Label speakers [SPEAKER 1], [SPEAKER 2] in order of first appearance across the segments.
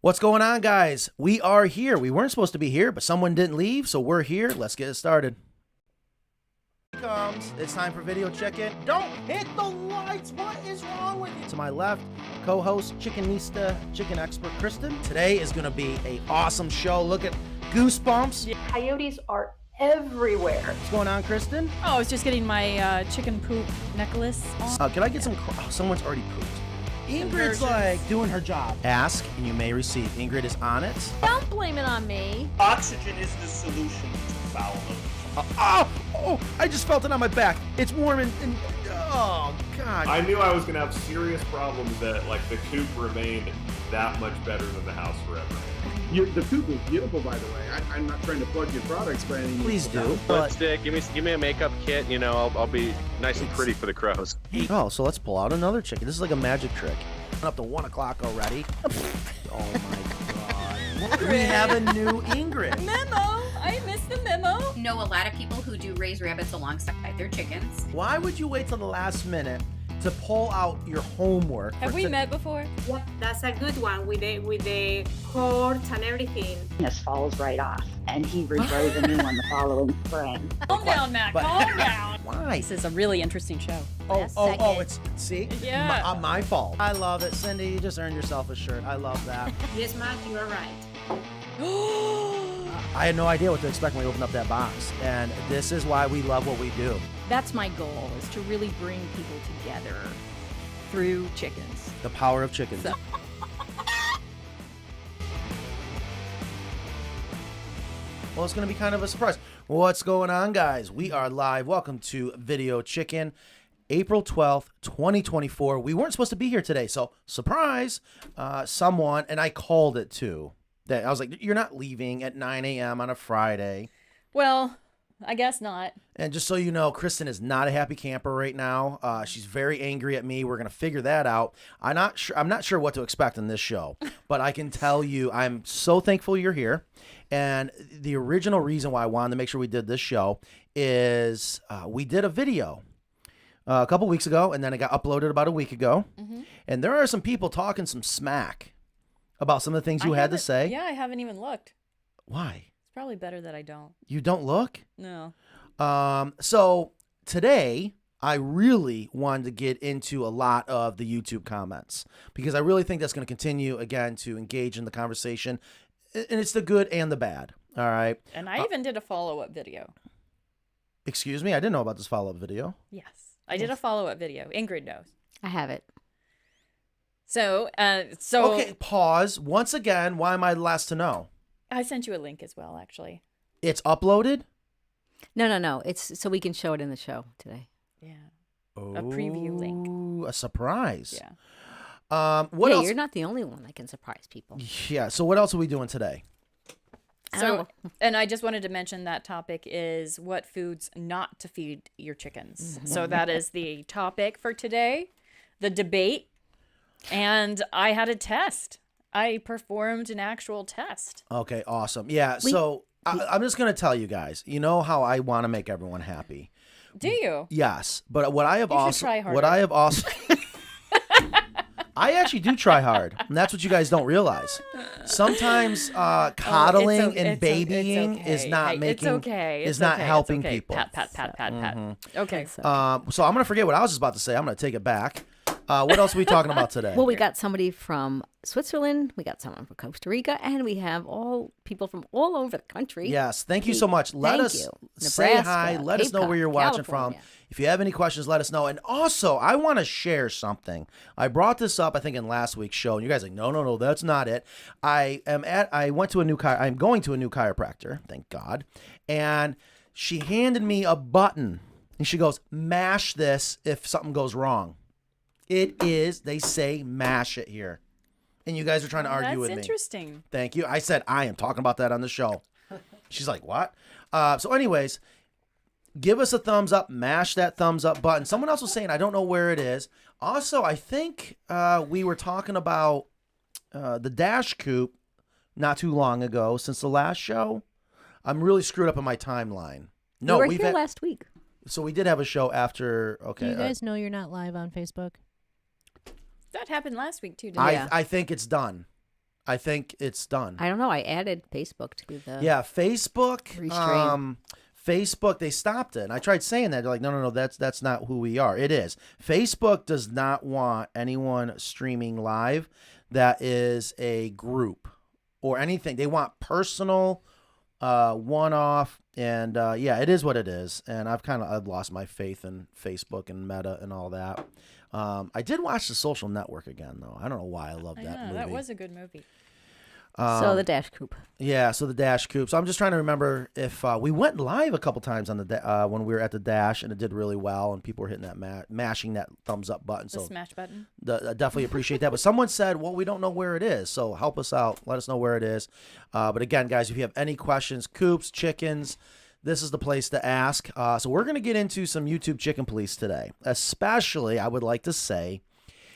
[SPEAKER 1] What's going on, guys? We are here. We weren't supposed to be here, but someone didn't leave, so we're here. Let's get it started. Here comes. It's time for video check-in. Don't hit the lights. What is wrong with you? To my left, co-host, chickenista, chicken expert, Kristen. Today is going to be an awesome show. Look at Goosebumps.
[SPEAKER 2] Coyotes are everywhere.
[SPEAKER 1] What's going on, Kristen?
[SPEAKER 3] Oh, I was just getting my chicken poop necklace on.
[SPEAKER 1] Can I get some? Oh, someone's already pooped. Ingrid's like doing her job. Ask and you may receive. Ingrid is on it.
[SPEAKER 3] Don't blame it on me.
[SPEAKER 4] Oxygen is the solution to foul odors.
[SPEAKER 1] Oh, I just felt it on my back. It's warm and oh, God.
[SPEAKER 5] I knew I was going to have serious problems that, like, the coop remained that much better than the house forever.
[SPEAKER 6] The coop is beautiful, by the way. I'm not trying to plug your products by any means.
[SPEAKER 1] Please do.
[SPEAKER 7] Lipstick, give me a makeup kit. You know, I'll be nice and pretty for the crows.
[SPEAKER 1] Oh, so let's pull out another chicken. This is like a magic trick. Up to 1 o'clock already. Oh my God. We have a new Ingrid.
[SPEAKER 3] Memo. I missed the memo.
[SPEAKER 8] Know a lot of people who do raise rabbits alongside their chickens.
[SPEAKER 1] Why would you wait till the last minute to pull out your homework?
[SPEAKER 3] Have we met before?
[SPEAKER 2] Yeah, that's a good one with the cords and everything.
[SPEAKER 9] This falls right off, and he regrows a new one the following spring.
[SPEAKER 3] Calm down, Matt. Calm down.
[SPEAKER 1] Why?
[SPEAKER 3] This is a really interesting show.
[SPEAKER 1] Oh, it's, see?
[SPEAKER 3] Yeah.
[SPEAKER 1] My fault. I love it. Cindy, you just earned yourself a shirt. I love that.
[SPEAKER 2] Yes, Matt, you are right.
[SPEAKER 1] I had no idea what to expect when we opened up that box. And this is why we love what we do.
[SPEAKER 3] That's my goal, is to really bring people together through chickens.
[SPEAKER 1] The power of chickens.
[SPEAKER 3] So.
[SPEAKER 1] Well, it's going to be kind of a surprise. What's going on, guys? We are live. Welcome to Video Chicken, April 12th, 2024. We weren't supposed to be here today, so surprise, someone, and I called it too. That I was like, you're not leaving at 9 a.m. on a Friday.
[SPEAKER 3] Well, I guess not.
[SPEAKER 1] And just so you know, Kristen is not a happy camper right now. She's very angry at me. We're going to figure that out. I'm not sure what to expect in this show, but I can tell you I'm so thankful you're here. And the original reason why I wanted to make sure we did this show is we did a video a couple weeks ago, and then it got uploaded about a week ago. Mm-hmm. And there are some people talking some smack about some of the things you had to say.
[SPEAKER 3] Yeah, I haven't even looked.
[SPEAKER 1] Why?
[SPEAKER 3] It's probably better that I don't.
[SPEAKER 1] You don't look?
[SPEAKER 3] No.
[SPEAKER 1] So today, I really wanted to get into a lot of the YouTube comments because I really think that's going to continue, again, to engage in the conversation. And it's the good and the bad. All right.
[SPEAKER 3] And I even did a follow-up video.
[SPEAKER 1] Excuse me? I didn't know about this follow-up video.
[SPEAKER 3] Yes. I did a follow-up video. Ingrid knows.
[SPEAKER 9] I have it.
[SPEAKER 3] So.
[SPEAKER 1] Okay, pause. Once again, why am I the last to know?
[SPEAKER 3] I sent you a link as well, actually.
[SPEAKER 1] It's uploaded?
[SPEAKER 9] No. It's so we can show it in the show today.
[SPEAKER 3] Yeah. A preview link.
[SPEAKER 1] Ooh, a surprise.
[SPEAKER 3] Yeah.
[SPEAKER 1] What else?
[SPEAKER 9] You're not the only one that can surprise people.
[SPEAKER 1] Yeah. So what else are we doing today?
[SPEAKER 3] So, and I just wanted to mention that topic is what foods not to feed your chickens. So that is the topic for today, the debate. And I had a test. I performed an actual test.
[SPEAKER 1] Okay, awesome. Yeah, I'm just going to tell you guys, you know how I want to make everyone happy.
[SPEAKER 3] Do you?
[SPEAKER 1] Yes, but what I have
[SPEAKER 3] You should
[SPEAKER 1] also
[SPEAKER 3] try harder.
[SPEAKER 1] what I have also I actually do try hard, and that's what you guys don't realize. Sometimes coddling and babying is not helping people.
[SPEAKER 3] Pat. Okay.
[SPEAKER 1] So I'm going to forget what I was just about to say. I'm going to take it back. What else are we talking about today?
[SPEAKER 9] Well, we got somebody from Switzerland, we got someone from Costa Rica, and we have all people from all over the country.
[SPEAKER 1] Yes, thank you so much. Let us say hi. Let us know where you're watching from. If you have any questions, let us know. And also, I want to share something. I brought this up, I think, in last week's show, and you guys are like, no, that's not it. I'm going to a new chiropractor, thank God, and she handed me a button, and she goes, mash this if something goes wrong. It is, they say, mash it here. And you guys are trying to argue with me.
[SPEAKER 3] That's interesting.
[SPEAKER 1] Thank you. I said, I am talking about that on the show. She's like, what? So anyways, give us a thumbs up. Mash that thumbs up button. Someone else was saying, I don't know where it is. Also, I think we were talking about the Dash Coop not too long ago since the last show. I'm really screwed up in my timeline. No,
[SPEAKER 9] we were here last week.
[SPEAKER 1] So we did have a show after. Okay.
[SPEAKER 10] Do you guys know you're not live on Facebook?
[SPEAKER 3] That happened last week too, didn't it?
[SPEAKER 1] I think it's done. I think it's done.
[SPEAKER 9] I don't know. I added Facebook to the
[SPEAKER 1] Facebook.
[SPEAKER 9] Restream.
[SPEAKER 1] Facebook, they stopped it. And I tried saying that. They're like, no, that's not who we are. It is. Facebook does not want anyone streaming live that is a group or anything. They want personal, one-off, and it is what it is. And I've lost my faith in Facebook and Meta and all that. I did watch The Social Network again, though. I don't know why I love that movie.
[SPEAKER 3] That was a good movie.
[SPEAKER 9] So the Dash Coop.
[SPEAKER 1] Yeah, so the Dash Coop. So I'm just trying to remember if we went live a couple times on the when we were at the Dash, and it did really well, and people were hitting that mashing that thumbs up button.
[SPEAKER 3] The smash button.
[SPEAKER 1] I definitely appreciate that. But someone said, well, we don't know where it is, so help us out. Let us know where it is. But again, guys, if you have any questions, coops, chickens, this is the place to ask. So we're going to get into some YouTube chicken police today. Especially, I would like to say,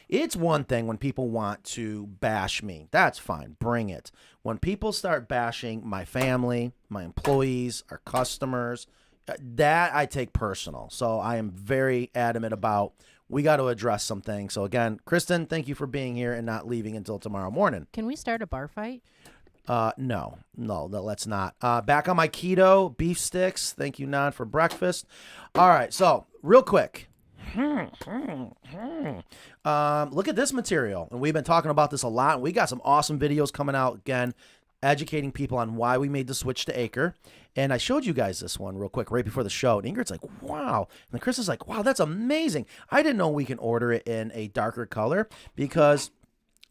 [SPEAKER 1] it's one thing when people want to bash me. That's fine. Bring it. When people start bashing my family, my employees, our customers, that I take personal. So I am very adamant about we got to address some things. So again, Kristen, thank you for being here and not leaving until tomorrow morning.
[SPEAKER 10] Can we start a bar fight?
[SPEAKER 1] No, let's not. Back on my keto beef sticks. Thank you, Nan, for breakfast. All right. So real quick. Look at this material, and we've been talking about this a lot, and we got some awesome videos coming out again educating people on why we made the switch to acre. And I showed you guys this one real quick right before the show, and Ingrid's like, wow, and then Chris is like, wow, that's amazing. I didn't know we can order it in a darker color, because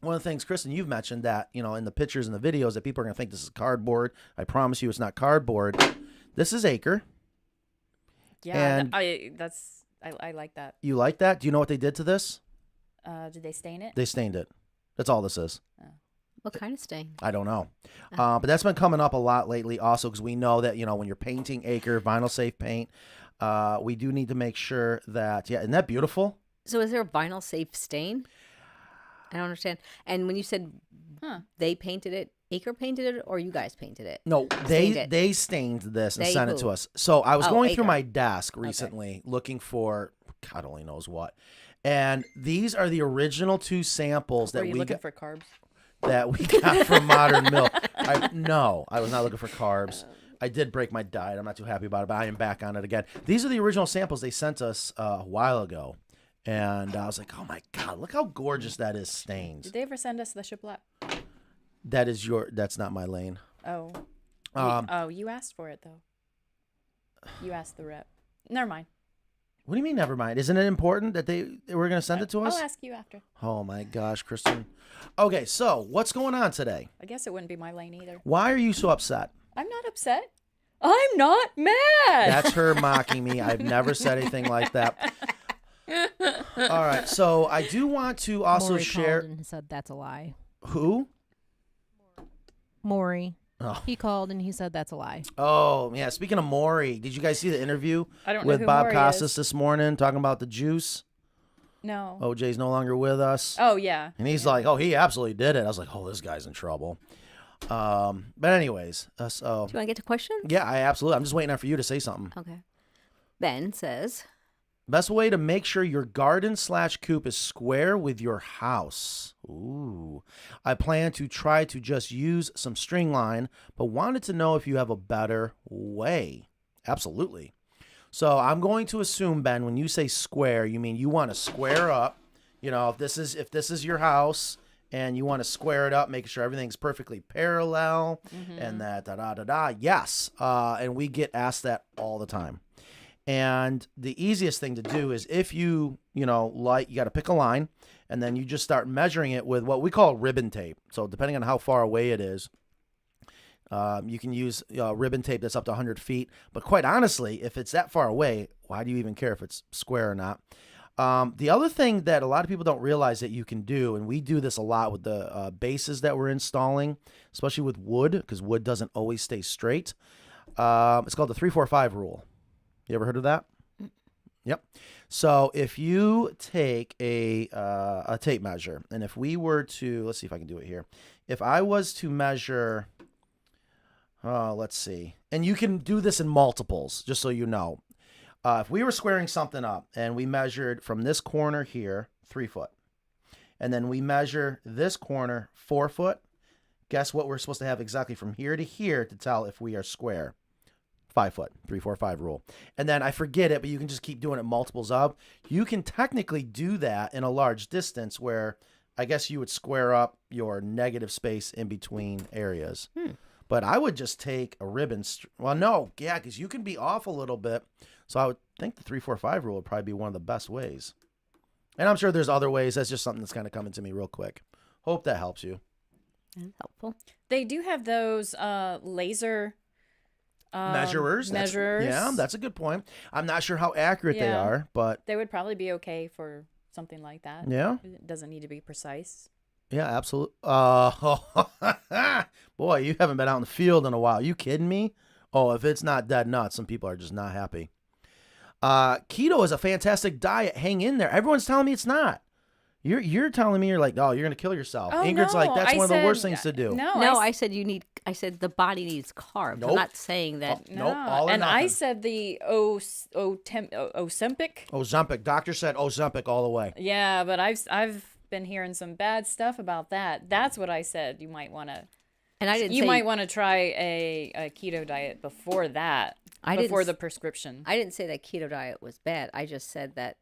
[SPEAKER 1] one of the things, Kristen, you've mentioned that, in the pictures and the videos that people are going to think this is cardboard. I promise you it's not cardboard. This is acre.
[SPEAKER 3] Yeah, and I like that.
[SPEAKER 1] You like that? Do you know what they did to this?
[SPEAKER 3] Did they stain it?
[SPEAKER 1] They stained it. That's all this is.
[SPEAKER 3] Oh.
[SPEAKER 9] What kind of stain?
[SPEAKER 1] I don't know. But that's been coming up a lot lately also, because we know that, when you're painting acre, vinyl safe paint, we do need to make sure that, isn't that beautiful?
[SPEAKER 9] So is there a vinyl safe stain? I don't understand. And when you said they painted it, Acre painted it, or you guys painted it?
[SPEAKER 1] No, they stained this and sent it to us. So I was going through my desk recently looking for God only knows what. And these are the original 2 samples that
[SPEAKER 3] we got. Were you looking for carbs?
[SPEAKER 1] That we got from Modern Milk. No, I was not looking for carbs. I did break my diet. I'm not too happy about it, but I am back on it again. These are the original samples they sent us a while ago. And I was like, oh my God, look how gorgeous that is stained.
[SPEAKER 3] Did they ever send us the shiplap?
[SPEAKER 1] That's not my lane.
[SPEAKER 3] Oh. You asked for it, though. You asked the rep. Never mind.
[SPEAKER 1] What do you mean, never mind? Isn't it important that they were going to send it to us?
[SPEAKER 3] I'll ask you after.
[SPEAKER 1] Oh my gosh, Kristen. Okay, so what's going on today?
[SPEAKER 3] I guess it wouldn't be my lane either.
[SPEAKER 1] All are you so upset?
[SPEAKER 3] I'm not upset. I'm not mad.
[SPEAKER 1] That's her mocking me. I've never said anything like that. All right, so I do want to also
[SPEAKER 10] Maury
[SPEAKER 1] share.
[SPEAKER 10] Called and said that's a lie.
[SPEAKER 1] Who?
[SPEAKER 10] Maury.
[SPEAKER 1] Oh.
[SPEAKER 10] He called and he said that's a lie.
[SPEAKER 1] Oh yeah. Speaking of Maury, did you guys see the interview with
[SPEAKER 3] who
[SPEAKER 1] Bob
[SPEAKER 3] Maury
[SPEAKER 1] Costas
[SPEAKER 3] is.
[SPEAKER 1] this morning talking about the juice?
[SPEAKER 3] No.
[SPEAKER 1] OJ's no longer with us.
[SPEAKER 3] Oh yeah.
[SPEAKER 1] And he's like, oh, he absolutely did it. I was like, oh, this guy's in trouble. But anyways, so
[SPEAKER 9] Do you want to get to questions?
[SPEAKER 1] yeah, I'm just waiting for you to say something.
[SPEAKER 9] Okay. Ben says,
[SPEAKER 1] Best way to make sure your garden/coop is square with your house. Ooh. I plan to try to just use some string line, but wanted to know if you have a better way. Absolutely. So I'm going to assume, Ben, when you say square, you mean you want to square up. If this is your house and you want to square it up, making sure everything's perfectly parallel and that da-da-da-da. Yes. And we get asked that all the time. And the easiest thing to do is if you got to pick a line and then you just start measuring it with what we call ribbon tape. So depending on how far away it is, you can use ribbon tape that's up to 100 feet. But quite honestly, if it's that far away, why do you even care if it's square or not? The other thing that a lot of people don't realize that you can do, and we do this a lot with the bases that we're installing, especially with wood, because wood doesn't always stay straight. It's called the 3-4-5 rule. You ever heard of that? Yep. So if you take a tape measure, and if we were to, let's see if I can do it here. If I was to measure, let's see, and you can do this in multiples, just so you know. If we were squaring something up and we measured from this corner here, 3 foot, and then we measure this corner 4 foot, Guess what we're supposed to have exactly from here to here to tell if we are square. 5 foot, 3, 4, 5 rule. And then I forget it, but you can just keep doing it multiples of. You can technically do that in a large distance where I guess you would square up your negative space in between areas. But I would just take a ribbon. Well, no, yeah, because you can be off a little bit. So I would think the 3, 4, 5 rule would probably be one of the best ways. And I'm sure there's other ways. That's just something that's kind of coming to me real quick. Hope that helps you.
[SPEAKER 9] That's helpful.
[SPEAKER 3] They do have those laser
[SPEAKER 1] measurers. Yeah, that's a good point. I'm not sure how accurate they are, but
[SPEAKER 3] they would probably be okay for something like that.
[SPEAKER 1] Yeah.
[SPEAKER 3] It doesn't need to be precise.
[SPEAKER 1] Yeah, absolutely. Boy, you haven't been out in the field in a while. You kidding me? Oh, if it's not dead nuts, some people are just not happy. Keto is a fantastic diet. Hang in there. Everyone's telling me it's not. You're telling me you're like, oh, you're gonna kill yourself.
[SPEAKER 3] Oh,
[SPEAKER 1] Ingrid's
[SPEAKER 3] no,
[SPEAKER 1] like, that's one of the worst
[SPEAKER 3] said-
[SPEAKER 1] things to do.
[SPEAKER 3] No,
[SPEAKER 9] I said I said the body needs carbs.
[SPEAKER 1] Nope.
[SPEAKER 9] I'm not saying that.
[SPEAKER 1] Nope, all or
[SPEAKER 3] and I
[SPEAKER 1] nothing.
[SPEAKER 3] said the Ozempic.
[SPEAKER 1] Ozempic. Doctor said Ozempic all the way.
[SPEAKER 3] Yeah, but I've been hearing some bad stuff about that. That's what I said. You might want to.
[SPEAKER 9] And I didn't.
[SPEAKER 3] You
[SPEAKER 9] say,
[SPEAKER 3] might want to try a keto diet before that. Before the prescription.
[SPEAKER 9] I didn't say that keto diet was bad. I just said that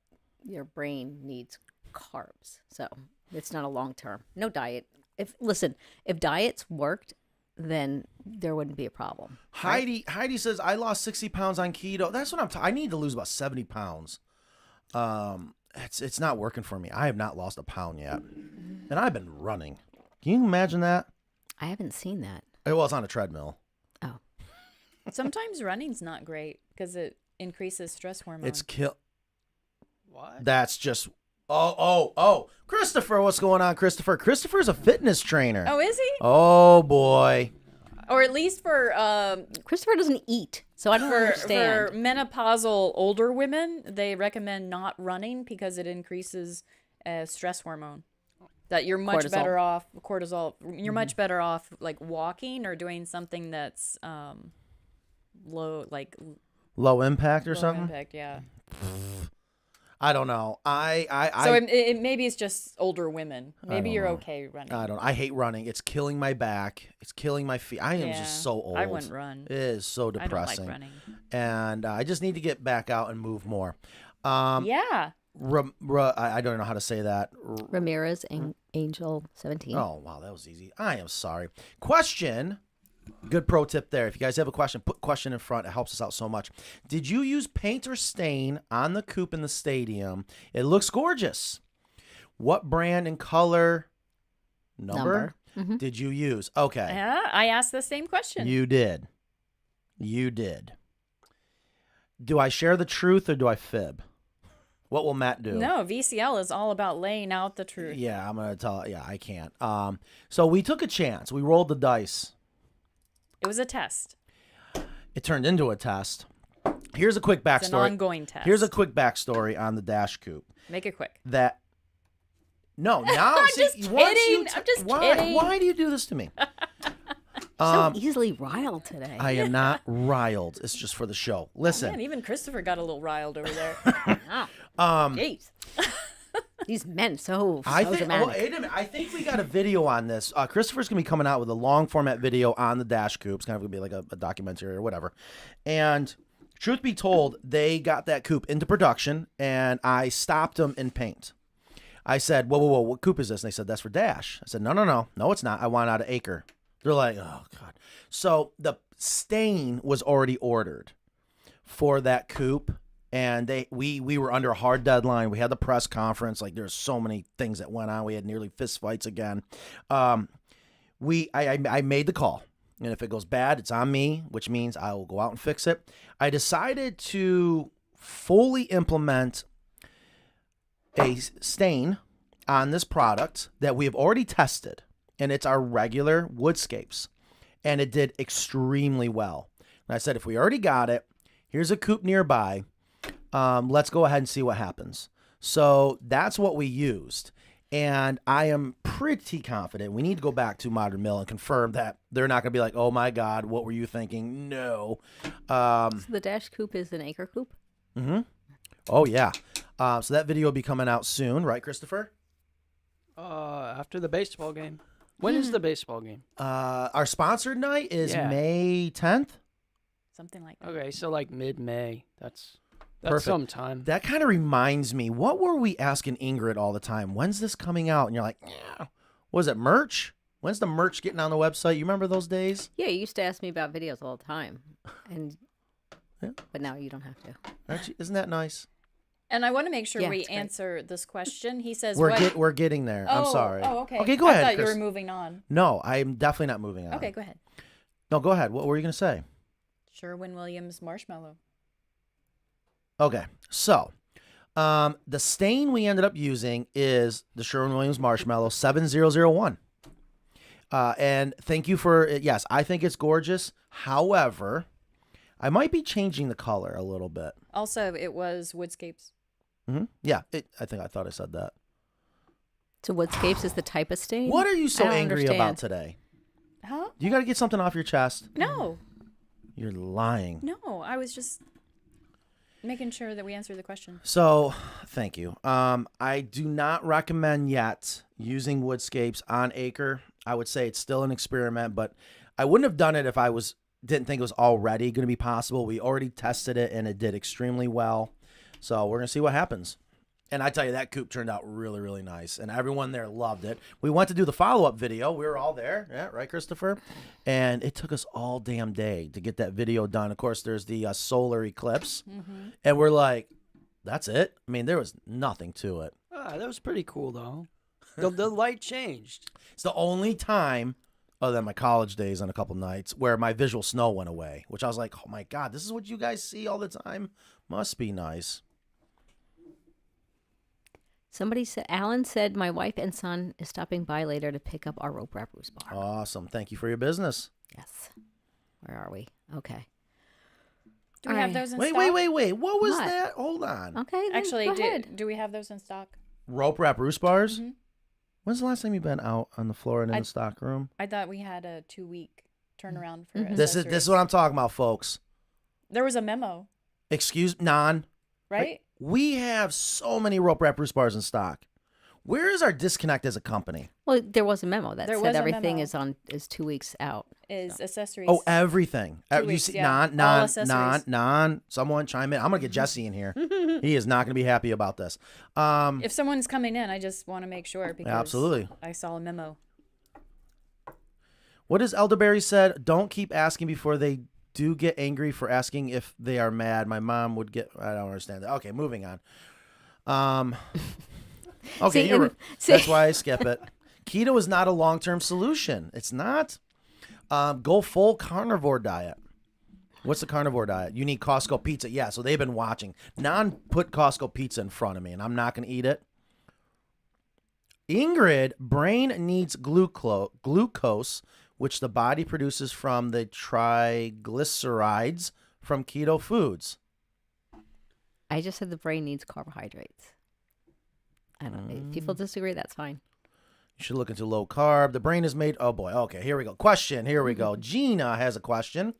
[SPEAKER 9] your brain needs carbs. So it's not a long term. No diet. If diets worked, then there wouldn't be a problem.
[SPEAKER 1] Heidi says, I lost 60 pounds on keto. That's what I need to lose about 70 pounds. It's not working for me. I have not lost a pound yet. And I've been running. Can you imagine that?
[SPEAKER 9] I haven't seen that.
[SPEAKER 1] Well, it's on a treadmill.
[SPEAKER 9] Oh.
[SPEAKER 3] Sometimes running's not great because it increases stress hormones.
[SPEAKER 1] What? That's just... Oh. Christopher, what's going on, Christopher? Christopher's a fitness trainer.
[SPEAKER 3] Oh, is he?
[SPEAKER 1] Oh, boy.
[SPEAKER 3] Or at least for...
[SPEAKER 9] Christopher doesn't eat, so I don't understand.
[SPEAKER 3] For menopausal older women, they recommend not running because it increases stress hormone. That you're much better off... Cortisol. You're much better off like walking or doing something that's low
[SPEAKER 1] impact or something?
[SPEAKER 3] Low impact, yeah.
[SPEAKER 1] I don't know.
[SPEAKER 3] Maybe it's just older women. Maybe you're okay running.
[SPEAKER 1] I hate running. It's killing my back. It's killing my feet. I am just so old.
[SPEAKER 3] I wouldn't run.
[SPEAKER 1] It is so depressing.
[SPEAKER 3] I don't like running.
[SPEAKER 1] And I just need to get back out and move more.
[SPEAKER 3] Yeah.
[SPEAKER 1] I don't know how to say that.
[SPEAKER 9] Ramirez Angel 17.
[SPEAKER 1] Oh, wow, that was easy. I am sorry. Question. Good pro tip there. If you guys have a question, put question in front. It helps us out so much. Did you use paint or stain on the coop in the stadium? It looks gorgeous. What brand and color number. Did you use? Okay.
[SPEAKER 3] Yeah, I asked the same question.
[SPEAKER 1] You did. Do I share the truth or do I fib? What will Matt do?
[SPEAKER 3] No, VCL is all about laying out the truth.
[SPEAKER 1] Yeah, I'm going to tell. Yeah, I can't. So we took a chance. We rolled the dice.
[SPEAKER 3] It was a test.
[SPEAKER 1] It turned into a test. Here's a quick backstory.
[SPEAKER 3] It's an ongoing test.
[SPEAKER 1] Here's a quick backstory on the Dash Coop.
[SPEAKER 3] Make it quick.
[SPEAKER 1] No, now
[SPEAKER 3] I'm just kidding.
[SPEAKER 1] Why do you do this to me?
[SPEAKER 9] So easily riled today.
[SPEAKER 1] I am not riled. It's just for the show. Listen.
[SPEAKER 3] Oh, man, even Christopher got a little riled over there.
[SPEAKER 9] Jeez. These men so dramatic.
[SPEAKER 1] I think we got a video on this. Christopher's going to be coming out with a long format video on the Dash Coop. It's kind of going to be like a documentary or whatever. And truth be told, they got that coop into production, and I stopped them in paint. I said, whoa, what coop is this? And they said, that's for Dash. I said, no, it's not. I want out of acre. They're like, oh, God. So the stain was already ordered for that coop. And we were under a hard deadline. We had the press conference. Like, there's so many things that went on. We had nearly fist fights again. I made the call. And if it goes bad, it's on me, which means I will go out and fix it. I decided to fully implement a stain on this product that we have already tested. And it's our regular woodscapes. And it did extremely well. And I said, if we already got it, here's a coop nearby. Let's go ahead and see what happens. So that's what we used. And I am pretty confident. We need to go back to Modern Mill and confirm that they're not going to be like, oh, my God, what were you thinking? No.
[SPEAKER 9] So the Dash Coop is an acre coop?
[SPEAKER 1] Mm-hmm. Oh, yeah. So that video will be coming out soon. Right, Christopher?
[SPEAKER 11] After the baseball game. When is the baseball game?
[SPEAKER 1] Our sponsored night is
[SPEAKER 11] Yeah.
[SPEAKER 1] May 10th.
[SPEAKER 3] Something like that.
[SPEAKER 11] Okay, so like mid-May. That's
[SPEAKER 1] Perfect.
[SPEAKER 11] sometime.
[SPEAKER 1] That kind of reminds me, what were we asking Ingrid all the time? When's this coming out? And you're like, yeah. Was it merch? When's the merch getting on the website? You remember those days?
[SPEAKER 9] Yeah, you used to ask me about videos all the time, but now you don't have to.
[SPEAKER 1] Actually, isn't that nice?
[SPEAKER 3] And I want to make sure
[SPEAKER 9] Yeah,
[SPEAKER 3] we
[SPEAKER 9] it's great.
[SPEAKER 3] answer this question. He says,
[SPEAKER 1] We're getting there. I'm sorry.
[SPEAKER 3] Oh, okay.
[SPEAKER 1] Okay, go
[SPEAKER 3] I
[SPEAKER 1] ahead.
[SPEAKER 3] thought you
[SPEAKER 1] Chris.
[SPEAKER 3] were moving on.
[SPEAKER 1] No, I'm definitely not moving on.
[SPEAKER 3] Okay, go ahead.
[SPEAKER 1] No, go ahead. What were you going to say?
[SPEAKER 3] Sherwin-Williams marshmallow.
[SPEAKER 1] Okay, so the stain we ended up using is the Sherwin-Williams Marshmallow 7001. And thank you for it. Yes, I think it's gorgeous. However, I might be changing the color a little bit.
[SPEAKER 3] Also, it was Woodscapes.
[SPEAKER 1] Yeah, I thought I said that.
[SPEAKER 9] So Woodscapes is the type of stain?
[SPEAKER 1] What are you so
[SPEAKER 9] I don't
[SPEAKER 1] angry
[SPEAKER 9] understand.
[SPEAKER 1] about today?
[SPEAKER 3] Huh?
[SPEAKER 1] You got to get something off your chest.
[SPEAKER 3] No.
[SPEAKER 1] You're lying.
[SPEAKER 3] No, I was just making sure that we answered the question.
[SPEAKER 1] So, thank you. I do not recommend yet using Woodscapes on acre. I would say it's still an experiment, but I wouldn't have done it if I didn't think it was already going to be possible. We already tested it, and it did extremely well. So we're going to see what happens. And I tell you, that coop turned out really, really nice, and everyone there loved it. We went to do the follow-up video. We were all there. Yeah, right, Christopher? And it took us all damn day to get that video done. Of course, there's the solar eclipse, and we're like, that's it? I mean, there was nothing to it.
[SPEAKER 11] Ah, that was pretty cool, though. The light changed.
[SPEAKER 1] It's the only time, other than my college days on a couple nights, where my visual snow went away, which I was like, oh, my God, this is what you guys see all the time? Must be nice.
[SPEAKER 9] Somebody said, Alan said, my wife and son is stopping by later to pick up our rope wrap roost bar.
[SPEAKER 1] Awesome. Thank you for your business.
[SPEAKER 9] Yes. Where are we? Okay.
[SPEAKER 3] Do we have those in
[SPEAKER 1] Wait.
[SPEAKER 3] stock?
[SPEAKER 1] What was
[SPEAKER 9] What?
[SPEAKER 1] that? Hold on.
[SPEAKER 9] Okay. Then
[SPEAKER 3] Actually,
[SPEAKER 9] go ahead.
[SPEAKER 3] do we have those in stock?
[SPEAKER 1] Rope wrap roost bars? When's the last time you've been out on the floor and in the stock room?
[SPEAKER 3] I thought we had a 2-week turnaround for
[SPEAKER 1] This is what I'm talking about, folks.
[SPEAKER 3] There was a memo,
[SPEAKER 1] Right?
[SPEAKER 3] right?
[SPEAKER 1] We have so many rope wrap roost bars in stock. Where is our disconnect as a company?
[SPEAKER 9] Well, there was a memo that
[SPEAKER 3] There
[SPEAKER 9] said
[SPEAKER 3] was a
[SPEAKER 9] everything
[SPEAKER 3] memo.
[SPEAKER 9] is 2 weeks out.
[SPEAKER 3] Is accessories.
[SPEAKER 1] Oh, everything.
[SPEAKER 3] 2
[SPEAKER 1] You
[SPEAKER 3] weeks,
[SPEAKER 1] see,
[SPEAKER 3] yeah. All accessories.
[SPEAKER 1] Someone chime in. I'm gonna get Jesse in here. He is not gonna be happy about this.
[SPEAKER 3] If someone's coming in, I just want to make sure because
[SPEAKER 1] Absolutely.
[SPEAKER 3] I saw a memo.
[SPEAKER 1] What does Elderberry said? Don't keep asking before they do get angry for asking if they are mad. My mom would get. I don't understand that. Okay, moving on. Okay, that's why I skip it. Keto is not a long-term solution. It's not. Go full carnivore diet. What's the carnivore diet? You need Costco pizza. Yeah, so they've been watching. Put Costco pizza in front of me, and I'm not going to eat it. Ingrid, brain needs glucose, which the body produces from the triglycerides from keto foods.
[SPEAKER 9] I just said the brain needs carbohydrates. I don't know. If people disagree, that's fine.
[SPEAKER 1] You should look into low carb. The brain is made. Oh boy. Okay, here we go. Question. Here we go. Gina has a question.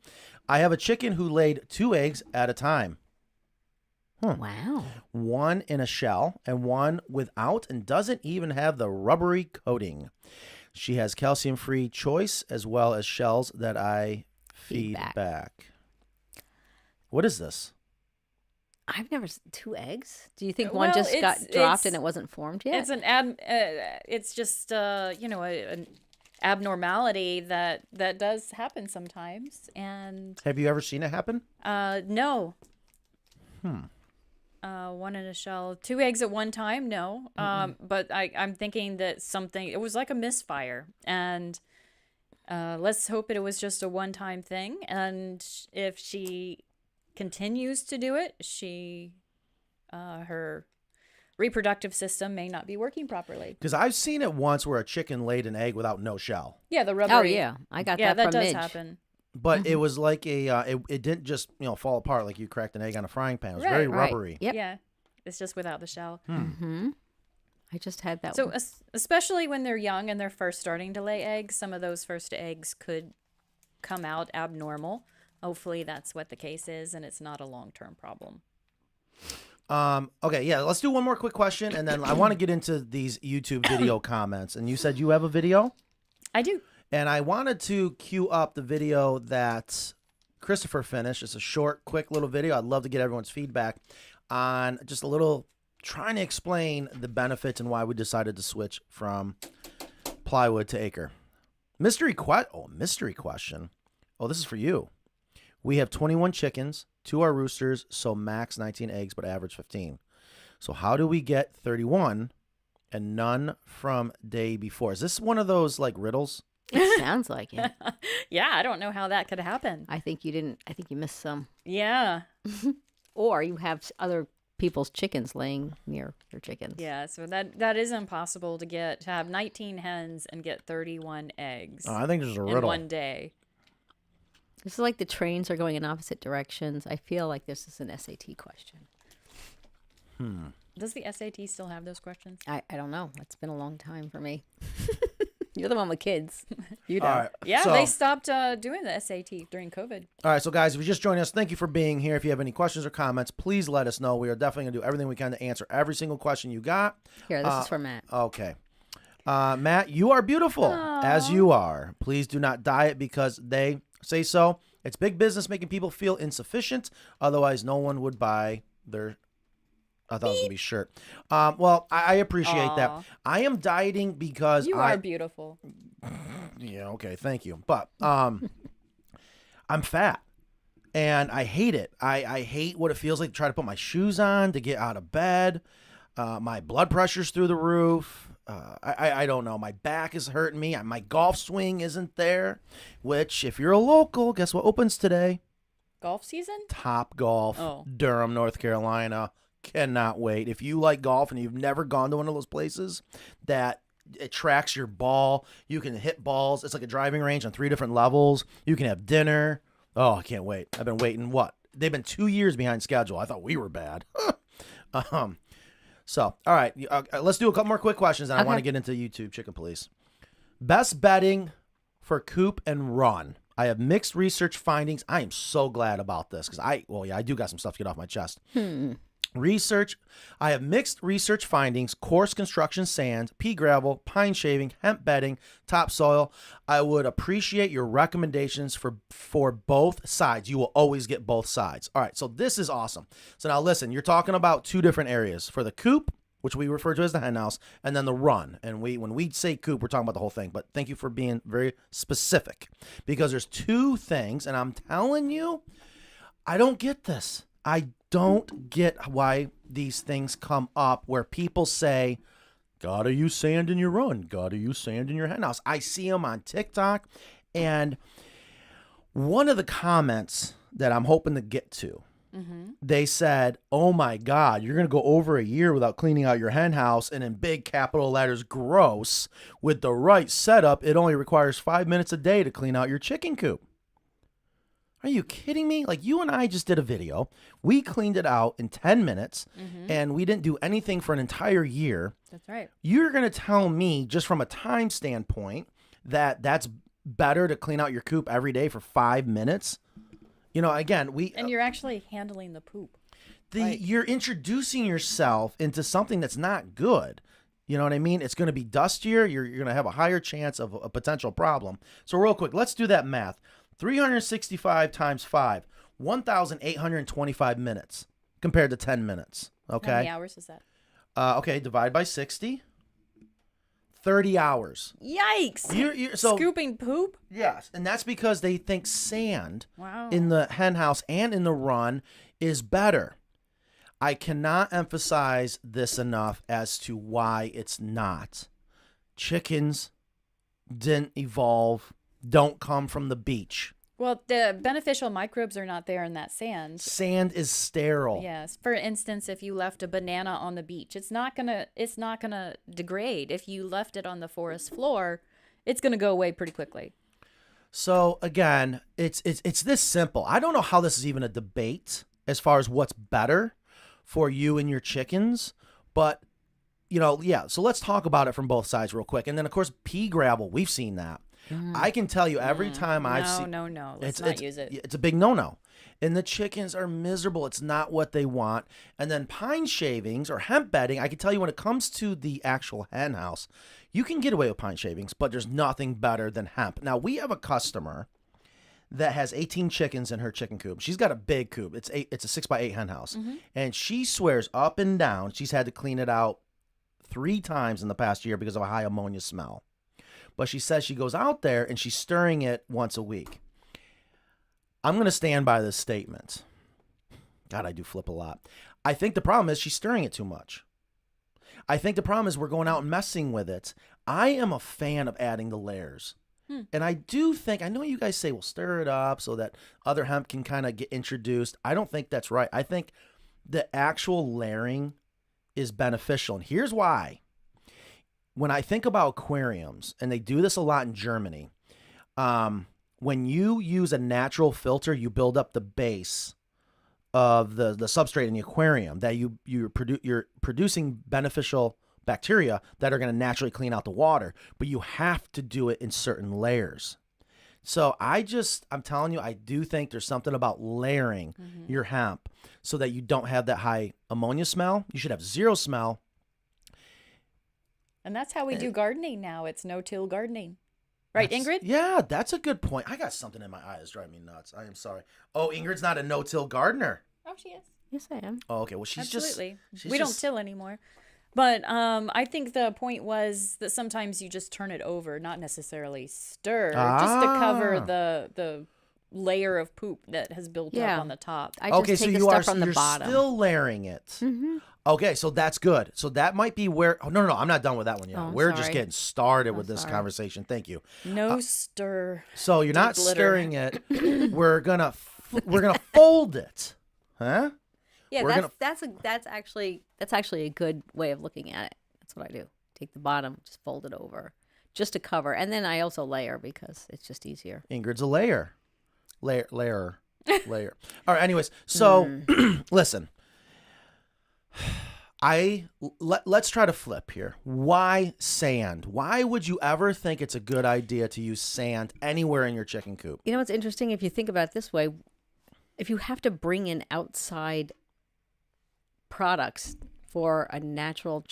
[SPEAKER 1] I have a chicken who laid 2 eggs at a time.
[SPEAKER 9] Wow.
[SPEAKER 1] One in a shell and one without, and doesn't even have the rubbery coating. She has calcium-free choice as well as shells that I feed back. What is this?
[SPEAKER 9] I've never 2 eggs. Do you think one just got dropped and it wasn't formed yet?
[SPEAKER 3] It's it's just an abnormality that does happen sometimes. And
[SPEAKER 1] Have you ever seen it happen?
[SPEAKER 3] no. One in a shell, 2 eggs at one time. No. But I'm thinking that it was like a misfire, and let's hope it was just a one-time thing. And if she continues to do it, her reproductive system may not be working properly.
[SPEAKER 1] Because I've seen it once where a chicken laid an egg without no shell.
[SPEAKER 3] Yeah, the rubbery.
[SPEAKER 9] Oh yeah, I got
[SPEAKER 3] Yeah,
[SPEAKER 9] that from
[SPEAKER 3] does
[SPEAKER 9] Midge.
[SPEAKER 3] happen.
[SPEAKER 1] But it was like it didn't just fall apart like you cracked an egg on a frying pan. It was very rubbery.
[SPEAKER 9] Yep.
[SPEAKER 3] Yeah, it's just without the shell.
[SPEAKER 9] Mm-hmm. I just had that.
[SPEAKER 3] So especially when they're young and they're first starting to lay eggs, some of those first eggs could come out abnormal. Hopefully that's what the case is, and it's not a long-term problem.
[SPEAKER 1] Okay, yeah, let's do one more quick question, and then I want to get into these YouTube video comments. And you said you have a video?
[SPEAKER 3] I do.
[SPEAKER 1] And I wanted to cue up the video that Christopher finished. It's a short, quick little video. I'd love to get everyone's feedback on just a little trying to explain the benefits and why we decided to switch from plywood to acre. Mystery question. Oh, this is for you. We have 21 chickens, 2 are roosters, so max 19 eggs, but average 15. So how do we get 31 and none from day before? Is this one of those like riddles?
[SPEAKER 9] It sounds like it.
[SPEAKER 3] Yeah, I don't know how that could happen.
[SPEAKER 9] I think you missed some.
[SPEAKER 3] Yeah.
[SPEAKER 9] Or you have other people's chickens laying near your chickens.
[SPEAKER 3] Yeah, so that is impossible to have 19 hens and get 31 eggs.
[SPEAKER 1] Oh, I think there's a riddle.
[SPEAKER 3] In one day.
[SPEAKER 9] This is like the trains are going in opposite directions. I feel like this is an SAT question.
[SPEAKER 3] Does the SAT still have those questions?
[SPEAKER 9] I don't know. It's been a long time for me. You're the one with kids. You don't.
[SPEAKER 1] All right,
[SPEAKER 3] Yeah,
[SPEAKER 1] so-
[SPEAKER 3] they stopped doing the SAT during COVID.
[SPEAKER 1] All right, so guys, if you just joined us, thank you for being here. If you have any questions or comments, please let us know. We are definitely going to do everything we can to answer every single question you got.
[SPEAKER 9] Here, this is for Matt.
[SPEAKER 1] Okay. Matt, you are beautiful as you are. Please do not diet because they say so. It's big business making people feel insufficient. Otherwise, no one would buy their... I thought it was going to be shirt. Well, I appreciate that. I am dieting because
[SPEAKER 3] You are beautiful.
[SPEAKER 1] Yeah, okay, thank you. But I'm fat. And I hate it. I hate what it feels like to try to put my shoes on, to get out of bed. My blood pressure's through the roof. I don't know. My back is hurting me. My golf swing isn't there. Which, if you're a local, guess what opens today?
[SPEAKER 3] Golf season?
[SPEAKER 1] Top Golf,
[SPEAKER 3] Oh.
[SPEAKER 1] Durham, North Carolina. Cannot wait. If you like golf and you've never gone to one of those places that it tracks your ball, you can hit balls. It's like a driving range on 3 different levels. You can have dinner. Oh, I can't wait. I've been waiting. What? They've been 2 years behind schedule. I thought we were bad. So, all right. Let's do a couple more quick questions, and I want to get into YouTube Chicken Police. Best bedding for coop and run. I have mixed research findings. I am so glad about this because I do got some stuff to get off my chest. I have mixed research findings: coarse construction sand, pea gravel, pine shaving, hemp bedding, topsoil. I would appreciate your recommendations for both sides. You will always get both sides. All right, so this is awesome. So now listen, you're talking about 2 different areas for the coop, which we refer to as the hen house, and then the run. And when we say coop, we're talking about the whole thing. But thank you for being very specific, because there's 2 things, and I'm telling you, I don't get this. I don't get why these things come up where people say, gotta use sand in your run, gotta use sand in your hen house. I see them on TikTok, and one of the comments that I'm hoping to get to, they said, oh my God, you're going to go over a year without cleaning out your hen house, and in big capital letters, gross. With the right setup, it only requires 5 minutes a day to clean out your chicken coop. Are you kidding me? Like, you and I just did a video. We cleaned it out in 10 minutes, and we didn't do anything for an entire year.
[SPEAKER 3] That's right.
[SPEAKER 1] You're going to tell me, just from a time standpoint, that that's better to clean out your coop every day for 5 minutes? You know, again,
[SPEAKER 3] And you're actually handling the poop.
[SPEAKER 1] You're introducing yourself into something that's not good. You know what I mean? It's going to be dustier. You're going to have a higher chance of a potential problem. So real quick, let's do that math. 365 times 5, 1,825 minutes compared to 10 minutes. Okay.
[SPEAKER 3] How many hours is that?
[SPEAKER 1] Okay, divide by 60. 30 hours.
[SPEAKER 3] Yikes!
[SPEAKER 1] You're
[SPEAKER 3] Scooping poop?
[SPEAKER 1] Yes, and that's because they think sand
[SPEAKER 3] Wow.
[SPEAKER 1] in the hen house and in the run is better. I cannot emphasize this enough as to why it's not. Chickens didn't evolve, don't come from the beach.
[SPEAKER 3] Well, the beneficial microbes are not there in that sand.
[SPEAKER 1] Sand is sterile.
[SPEAKER 3] Yes. For instance, if you left a banana on the beach, it's not gonna degrade. If you left it on the forest floor, it's gonna go away pretty quickly.
[SPEAKER 1] So again, it's this simple. I don't know how this is even a debate as far as what's better for you and your chickens, but you know, yeah. So let's talk about it from both sides real quick. And then of course, pea gravel, we've seen that. I can tell you every time I've seen.
[SPEAKER 3] No. Let's not use it.
[SPEAKER 1] It's a big no-no. And the chickens are miserable. It's not what they want. And then pine shavings or hemp bedding, I can tell you when it comes to the actual hen house, you can get away with pine shavings, but there's nothing better than hemp. Now, we have a customer that has 18 chickens in her chicken coop. She's got a big coop. It's a 6x8 hen house. And she swears up and down she's had to clean it out 3 times in the past year because of a high ammonia smell. But she says she goes out there and she's stirring it once a week. I'm going to stand by this statement. God, I do flip a lot. I think the problem is she's stirring it too much. I think the problem is we're going out and messing with it. I am a fan of adding the layers. And I do think, I know you guys say, well, stir it up so that other hemp can kind of get introduced. I don't think that's right. I think the actual layering is beneficial. And here's why. When I think about aquariums, and they do this a lot in Germany, when you use a natural filter, you build up the base of the substrate in the aquarium that you're producing beneficial bacteria that are going to naturally clean out the water, but you have to do it in certain layers. So I'm telling you, I do think there's something about layering your hemp so that you don't have that high ammonia smell. You should have 0 smell.
[SPEAKER 3] And that's how we do gardening now. It's no-till gardening. Right, Ingrid?
[SPEAKER 1] Yeah, that's a good point. I got something in my eye that's driving me nuts. I am sorry. Oh, Ingrid's not a no-till gardener.
[SPEAKER 3] Oh, she is.
[SPEAKER 9] Yes, I am.
[SPEAKER 1] Oh, okay. Well, she's
[SPEAKER 3] Absolutely.
[SPEAKER 1] just...
[SPEAKER 3] We don't till anymore. But I think the point was that sometimes you just turn it over, not necessarily stir, just to cover the layer of poop that has built up on the top.
[SPEAKER 9] I just take the stuff from the bottom.
[SPEAKER 1] You're still layering it. Okay, so that's good. So that might be where... Oh, no, I'm not done with that one yet. We're just getting started with this conversation. Thank you.
[SPEAKER 3] No stir.
[SPEAKER 1] So you're not stirring it. We're gonna fold it, huh?
[SPEAKER 9] Yeah, that's actually a good way of looking at it. That's what I do. Take the bottom, just fold it over, just to cover, and then I also layer because it's just easier.
[SPEAKER 1] Ingrid's a layer. All right. Anyways, so listen. Let's try to flip here. Why sand? Why would you ever think it's a good idea to use sand anywhere in your chicken coop?
[SPEAKER 9] You know what's interesting? If you think about it this way, if you have to bring in outside products for a natural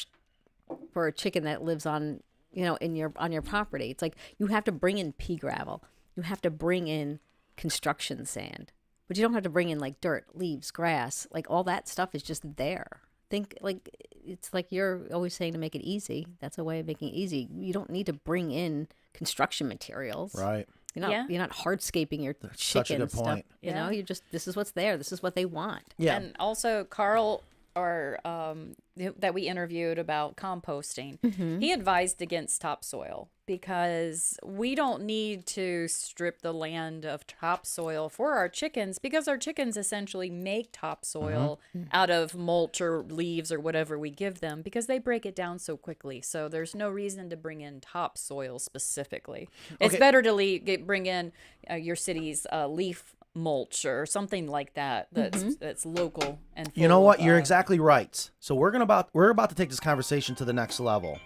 [SPEAKER 9] for a chicken that lives on on your property, it's like you have to bring in pea gravel, you have to bring in construction sand, but you don't have to bring in like dirt, leaves, grass. Like all that stuff is just there. Think like it's like you're always saying to make it easy. That's a way of making it easy. You don't need to bring in construction materials,
[SPEAKER 1] right?
[SPEAKER 9] You're not hardscaping your chicken.
[SPEAKER 1] Such a good
[SPEAKER 9] stuff.
[SPEAKER 1] point.
[SPEAKER 9] You just this is what's there. This is what they want.
[SPEAKER 1] Yeah.
[SPEAKER 3] And also Carl, that we interviewed about composting, he advised against topsoil because we don't need to strip the land of topsoil for our chickens because our chickens essentially make topsoil out of mulch or leaves or whatever we give them because they break it down so quickly. So there's no reason to bring in topsoil specifically. It's better to bring in your city's leaf mulch or something like that that's local and full.
[SPEAKER 1] You know what? You're exactly right. So we're about to take this conversation to the next level.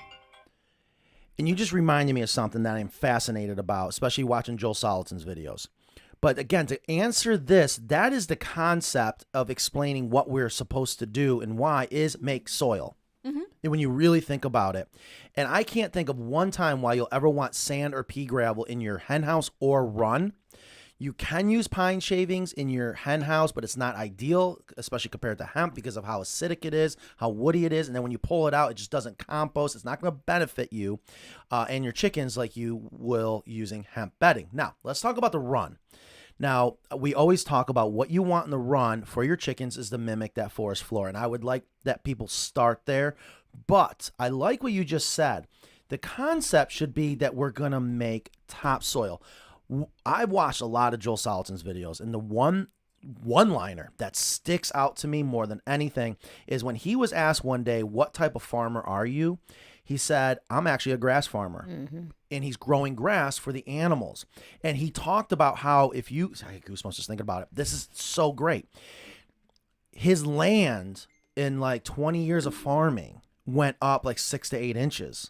[SPEAKER 1] And you just reminded me of something that I'm fascinated about, especially watching Joel Salatin's videos. But again, to answer this, that is the concept of explaining what we're supposed to do and why is make soil. And when you really think about it. And I can't think of one time why you'll ever want sand or pea gravel in your hen house or run. You can use pine shavings in your hen house, but it's not ideal, especially compared to hemp because of how acidic it is, how woody it is. And then when you pull it out, it just doesn't compost. It's not going to benefit you and your chickens like you will using hemp bedding. Now, let's talk about the run. Now, we always talk about what you want in the run for your chickens is to mimic that forest floor. And I would like that people start there. But I like what you just said. The concept should be that we're going to make topsoil. I've watched a lot of Joel Salatin's videos, and the one-liner that sticks out to me more than anything is when he was asked one day, what type of farmer are you? He said, I'm actually a grass farmer, and he's growing grass for the animals. And he talked about how I get goosebumps just thinking about it. This is so great. His land in like 20 years of farming went up like 6 to 8 inches.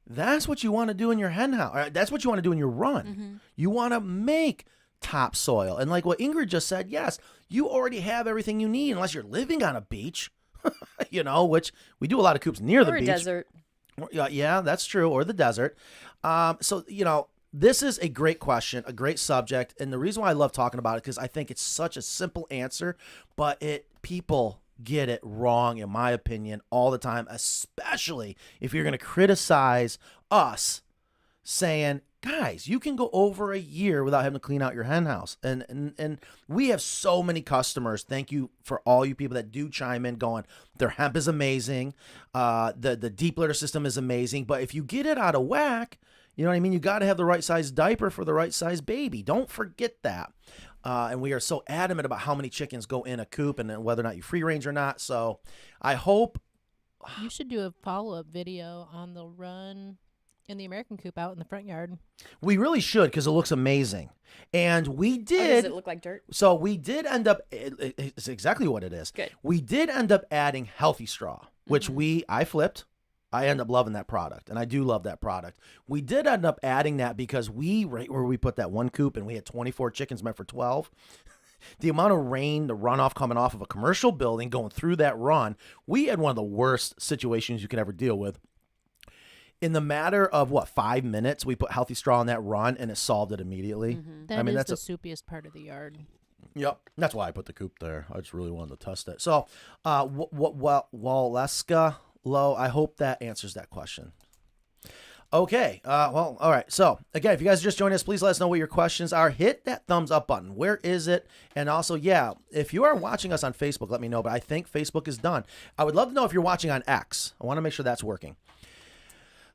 [SPEAKER 1] That's what you want to do in your hen house. That's what you want to do in your run. You want to make topsoil. And like what Ingrid just said, yes, you already have everything you need unless you're living on a beach, which we do a lot of coops near the beach.
[SPEAKER 3] Or a desert.
[SPEAKER 1] Yeah, that's true. Or the desert. This is a great question, a great subject. And the reason why I love talking about it, because I think it's such a simple answer, but people get it wrong, in my opinion, all the time, especially if you're going to criticize us saying, guys, you can go over a year without having to clean out your hen house. And we have so many customers. Thank you for all you people that do chime in going, their hemp is amazing. The deep litter system is amazing. But if you get it out of whack, you know what I mean? You got to have the right size diaper for the right size baby. Don't forget that. And we are so adamant about how many chickens go in a coop and whether or not you free range or not. So I hope.
[SPEAKER 10] You should do a follow-up video on the run in the American coop out in the front yard.
[SPEAKER 1] We really should, because it looks amazing. And we did.
[SPEAKER 3] Does it look like dirt?
[SPEAKER 1] So we did end up. It's exactly what it is.
[SPEAKER 3] Good.
[SPEAKER 1] We did end up adding healthy straw, which I flipped. I end up loving that product, and I do love that product. We did end up adding that because right where we put that one coop and we had 24 chickens meant for 12, the amount of rain, the runoff coming off of a commercial building going through that run, we had one of the worst situations you could ever deal with. In the matter of 5 minutes, we put healthy straw on that run, and it solved it immediately.
[SPEAKER 10] That is the soupiest part of the yard.
[SPEAKER 1] Yep, that's why I put the coop there. I just really wanted to test it. So, Waleska Low, I hope that answers that question. Okay, all right. So, again, if you guys just joined us, please let us know what your questions are. Hit that thumbs up button. Where is it? And also, if you are watching us on Facebook, let me know. But I think Facebook is done. I would love to know if you're watching on X. I want to make sure that's working.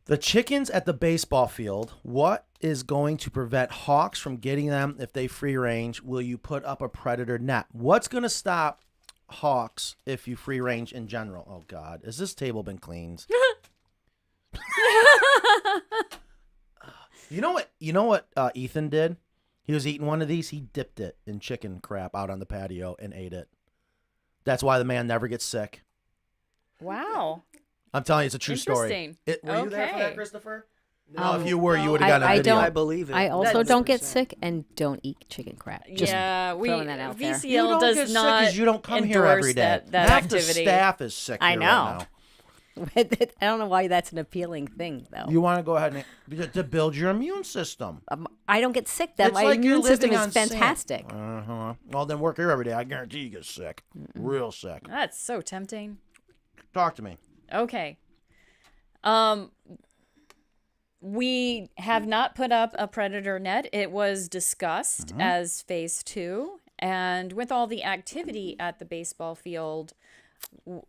[SPEAKER 1] The chickens at the baseball field, what is going to prevent hawks from getting them if they free range? Will you put up a predator net? What's going to stop hawks if you free range in general? Oh God, has this table been cleaned? You know what Ethan did? He was eating one of these. He dipped it in chicken crap out on the patio and ate it. That's why the man never gets sick.
[SPEAKER 3] Wow.
[SPEAKER 1] I'm telling you, it's a true story.
[SPEAKER 3] Interesting.
[SPEAKER 1] Were you there for that, Christopher? No, if you were, you would have gotten a
[SPEAKER 9] I
[SPEAKER 1] video.
[SPEAKER 9] don't.
[SPEAKER 11] I believe it.
[SPEAKER 9] I also
[SPEAKER 11] That's
[SPEAKER 9] don't get
[SPEAKER 11] 100%.
[SPEAKER 9] sick and don't eat chicken crap. Just throwing that out there.
[SPEAKER 3] VCL
[SPEAKER 1] You don't
[SPEAKER 3] does
[SPEAKER 1] get
[SPEAKER 3] not
[SPEAKER 1] sick 'cause you don't come here
[SPEAKER 3] endorse
[SPEAKER 1] every day.
[SPEAKER 3] that
[SPEAKER 1] Half
[SPEAKER 3] activity.
[SPEAKER 1] the staff is sick
[SPEAKER 9] I
[SPEAKER 1] here
[SPEAKER 9] know.
[SPEAKER 1] right now.
[SPEAKER 9] I don't know why that's an appealing thing, though.
[SPEAKER 1] You want to go ahead and to build your immune system.
[SPEAKER 9] I don't get sick. That
[SPEAKER 1] It's
[SPEAKER 9] my
[SPEAKER 1] like you're
[SPEAKER 9] immune system
[SPEAKER 1] living
[SPEAKER 9] is
[SPEAKER 1] on sand.
[SPEAKER 9] fantastic.
[SPEAKER 1] Well, then work here every day. I guarantee you get sick. Real sick.
[SPEAKER 3] That's so tempting.
[SPEAKER 1] Talk to me.
[SPEAKER 3] Okay. We have not put up a predator net. It was discussed as phase 2. And with all the activity at the baseball field,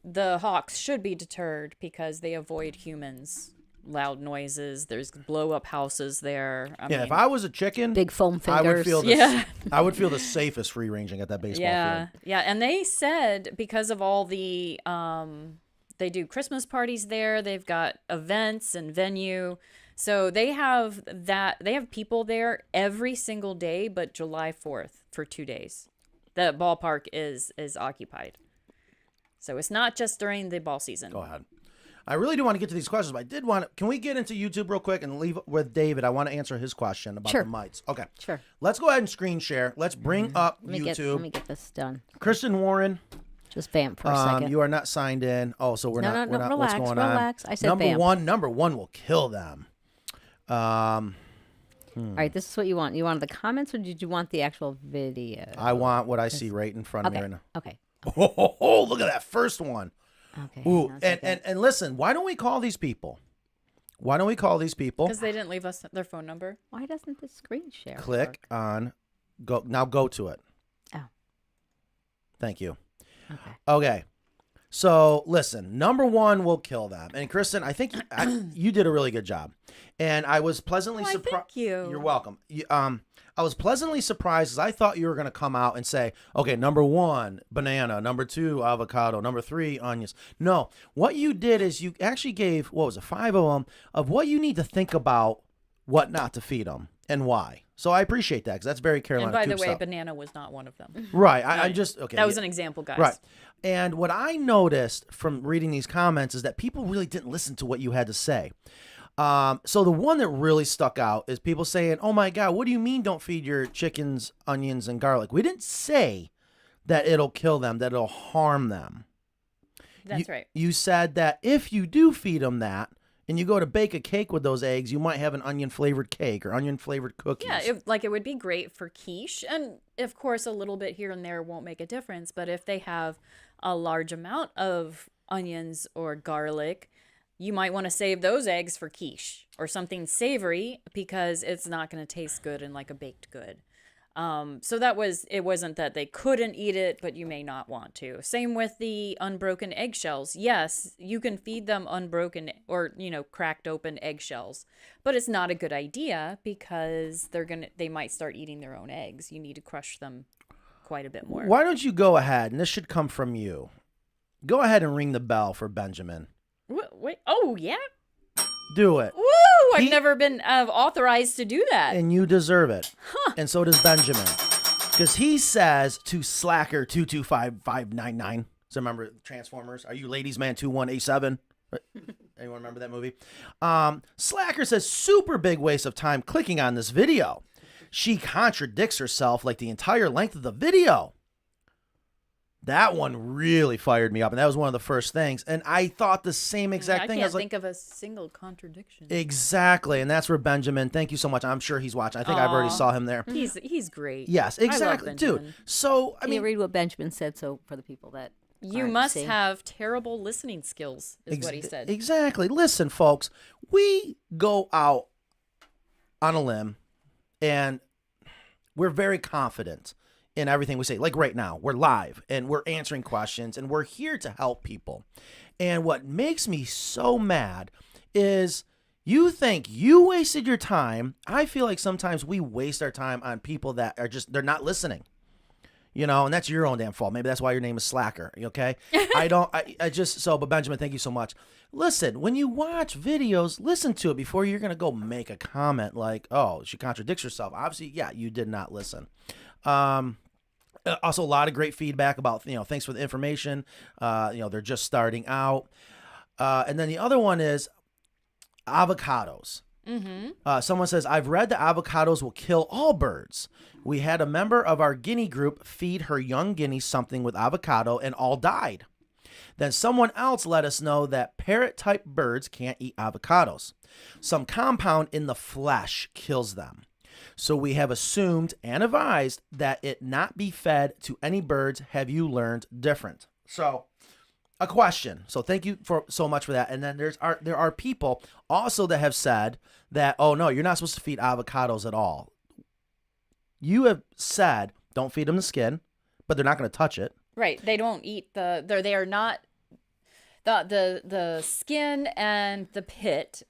[SPEAKER 3] the hawks should be deterred because they avoid humans. Loud noises. There's blow up houses there. I mean,
[SPEAKER 1] If I was a chicken,
[SPEAKER 9] Big foam fingers.
[SPEAKER 1] I would feel I would feel the safest free ranging at that baseball field.
[SPEAKER 3] Yeah. And they said because of all the they do Christmas parties there. They've got events and venue. So they have people there every single day, but July 4th for 2 days. The ballpark is occupied. So it's not just during the ball season.
[SPEAKER 1] Go ahead. I really do want to get to these questions, but I did want to. Can we get into YouTube real quick and leave with David? I want to answer his question about the mites. Okay.
[SPEAKER 9] Sure.
[SPEAKER 1] Let's go ahead and screen share. Let's bring up YouTube.
[SPEAKER 9] Let me get this done.
[SPEAKER 1] Kristen Warren.
[SPEAKER 9] Just vamp for a second.
[SPEAKER 1] You are not signed in. Oh, so we're not.
[SPEAKER 9] Relax,
[SPEAKER 1] what's going on?
[SPEAKER 9] relax. I said
[SPEAKER 1] number
[SPEAKER 9] vamp.
[SPEAKER 1] Number one will kill them.
[SPEAKER 9] All right, this is what you want. You wanted the comments, or did you want the actual video?
[SPEAKER 1] I want what I see right in front of me right now.
[SPEAKER 9] Okay.
[SPEAKER 1] Oh, look at that first one.
[SPEAKER 9] Okay.
[SPEAKER 1] Ooh, and listen, why don't we call these people? Why don't we call these people?
[SPEAKER 3] Because they didn't leave us their phone number.
[SPEAKER 9] Why doesn't the screen share
[SPEAKER 1] Click
[SPEAKER 9] work?
[SPEAKER 1] on go. Now go to it.
[SPEAKER 9] Oh.
[SPEAKER 1] Thank you.
[SPEAKER 9] Okay.
[SPEAKER 1] So listen, number one will kill them. And Kristen, I think you did a really good job. And I was pleasantly surprised.
[SPEAKER 3] Thank you.
[SPEAKER 1] You're welcome. I was pleasantly surprised, as I thought you were going to come out and say, okay, number 1, banana, number 2, avocado, number 3, onions. No, what you did is you actually gave, 5 of them, of what you need to think about what not to feed them and why. So I appreciate that, because that's very Carolina
[SPEAKER 3] And by the
[SPEAKER 1] Coop
[SPEAKER 3] way,
[SPEAKER 1] stuff.
[SPEAKER 3] banana was not one of them.
[SPEAKER 1] Right. I'm just, okay.
[SPEAKER 3] That was an example, guys.
[SPEAKER 1] Right. And what I noticed from reading these comments is that people really didn't listen to what you had to say. So the one that really stuck out is people saying, oh my God, what do you mean don't feed your chickens onions and garlic? We didn't say that it'll kill them, that it'll harm them.
[SPEAKER 3] That's right.
[SPEAKER 1] You said that if you do feed them that, and you go to bake a cake with those eggs, you might have an onion-flavored cake or onion-flavored cookies.
[SPEAKER 3] Yeah, it would be great for quiche. And, of course, a little bit here and there won't make a difference. But if they have a large amount of onions or garlic, you might want to save those eggs for quiche or something savory because it's not going to taste good in like a baked good. So it wasn't that they couldn't eat it, but you may not want to. Same with the unbroken eggshells. Yes, you can feed them unbroken or, cracked open eggshells, but it's not a good idea because they might start eating their own eggs. You need to crush them quite a bit more.
[SPEAKER 1] Why don't you go ahead, and this should come from you. Go ahead and ring the bell for Benjamin.
[SPEAKER 3] Wait. Oh, yeah?
[SPEAKER 1] Do it.
[SPEAKER 3] Woo! I've never been authorized to do that.
[SPEAKER 1] And you deserve it. Huh. And so does Benjamin. Because he says to Slacker 225599. So remember Transformers? Are you Ladies Man 2187? Anyone remember that movie? Slacker says, super big waste of time clicking on this video. She contradicts herself like the entire length of the video. That one really fired me up, and that was one of the first things. And I thought the same exact thing.
[SPEAKER 3] I can't think of a single contradiction.
[SPEAKER 1] Exactly, and that's where Benjamin. Thank you so much. I'm sure he's watching. I think I've already saw him there.
[SPEAKER 3] He's great.
[SPEAKER 1] Yes, exactly, dude. So
[SPEAKER 9] Can you read what Benjamin said? So for the people that
[SPEAKER 3] you must have terrible listening skills, is what he said.
[SPEAKER 1] Exactly. Listen, folks, we go out on a limb, and we're very confident in everything we say. Like right now, we're live and we're answering questions and we're here to help people. And what makes me so mad is you think you wasted your time. I feel like sometimes we waste our time on people that are they're not listening. And that's your own damn fault. Maybe that's why your name is Slacker. Okay. But Benjamin, thank you so much. Listen, when you watch videos, listen to it before you're going to go make a comment like, oh, she contradicts herself. Obviously, yeah, you did not listen. Also, a lot of great feedback about, thanks for the information. They're just starting out. And then the other one is avocados. Mm-hmm. Someone says, I've read that avocados will kill all birds. We had a member of our guinea group feed her young guinea something with avocado and all died. Then someone else let us know that parrot-type birds can't eat avocados. Some compound in the flesh kills them. So we have assumed and advised that it not be fed to any birds. Have you learned different? So a question. So thank you so much for that. And then there are people also that have said that, oh no, you're not supposed to feed avocados at all. You have said don't feed them the skin, but they're not going to touch it.
[SPEAKER 3] Right. They don't eat they are not the skin and the pit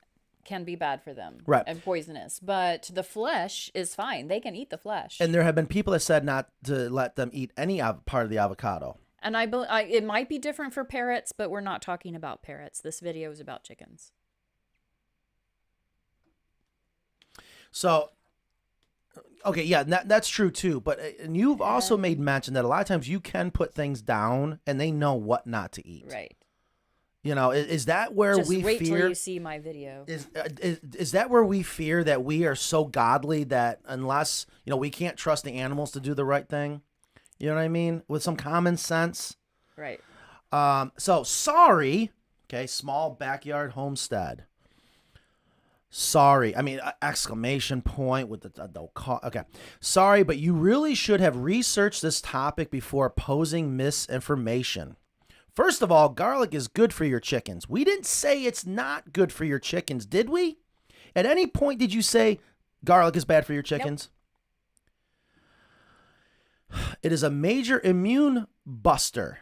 [SPEAKER 3] can be bad for them,
[SPEAKER 1] right,
[SPEAKER 3] and poisonous, but the flesh is fine. They can eat the flesh.
[SPEAKER 1] And there have been people that said not to let them eat any part of the avocado.
[SPEAKER 3] And it might be different for parrots, but we're not talking about parrots. This video is about chickens.
[SPEAKER 1] So, okay, yeah, that's true too. But and you've also made mention that a lot of times you can put things down and they know what not to eat.
[SPEAKER 3] Right.
[SPEAKER 1] Is that where
[SPEAKER 3] Just
[SPEAKER 1] we
[SPEAKER 3] wait
[SPEAKER 1] fear?
[SPEAKER 3] till you see my video.
[SPEAKER 1] Is that where we fear that we are so godly that unless we can't trust the animals to do the right thing? You know what I mean? With some common sense.
[SPEAKER 3] Right.
[SPEAKER 1] So sorry. Okay. Small backyard homestead. Sorry. I mean, exclamation point with the okay. Sorry, but you really should have researched this topic before posing misinformation. First of all, garlic is good for your chickens. We didn't say it's not good for your chickens, did we? At any point did you say garlic is bad for your chickens? Nope. It is a major immune booster.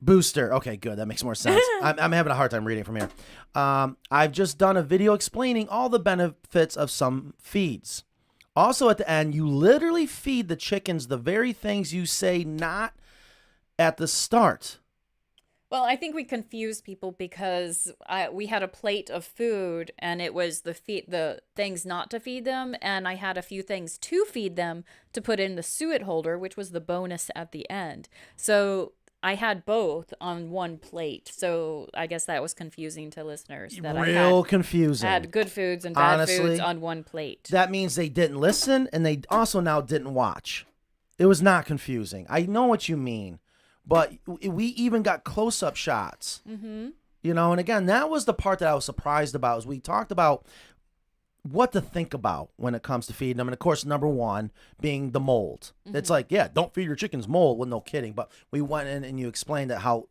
[SPEAKER 1] Booster. Okay, good. That makes more sense. I'm having a hard time reading from here. I've just done a video explaining all the benefits of some feeds. Also at the end, you literally feed the chickens the very things you say not at the start.
[SPEAKER 3] Well, I think we confused people because we had a plate of food and it was the things not to feed them, and I had a few things to feed them to put in the suet holder, which was the bonus at the end. So I had both on one plate, so I guess that was confusing to listeners. That
[SPEAKER 1] Confusing.
[SPEAKER 3] I had good foods and bad foods on one plate.
[SPEAKER 1] That means they didn't listen, and they also now didn't watch. It was not confusing. I know what you mean, but we even got close-up shots. Mm-hmm. You know, and again, that was the part that I was surprised about. Is we talked about what to think about when it comes to feeding them. And of course, number one being the mold. Mm-hmm. It's like, yeah, don't feed your chickens mold. Well, no kidding. But we went in and you explained that how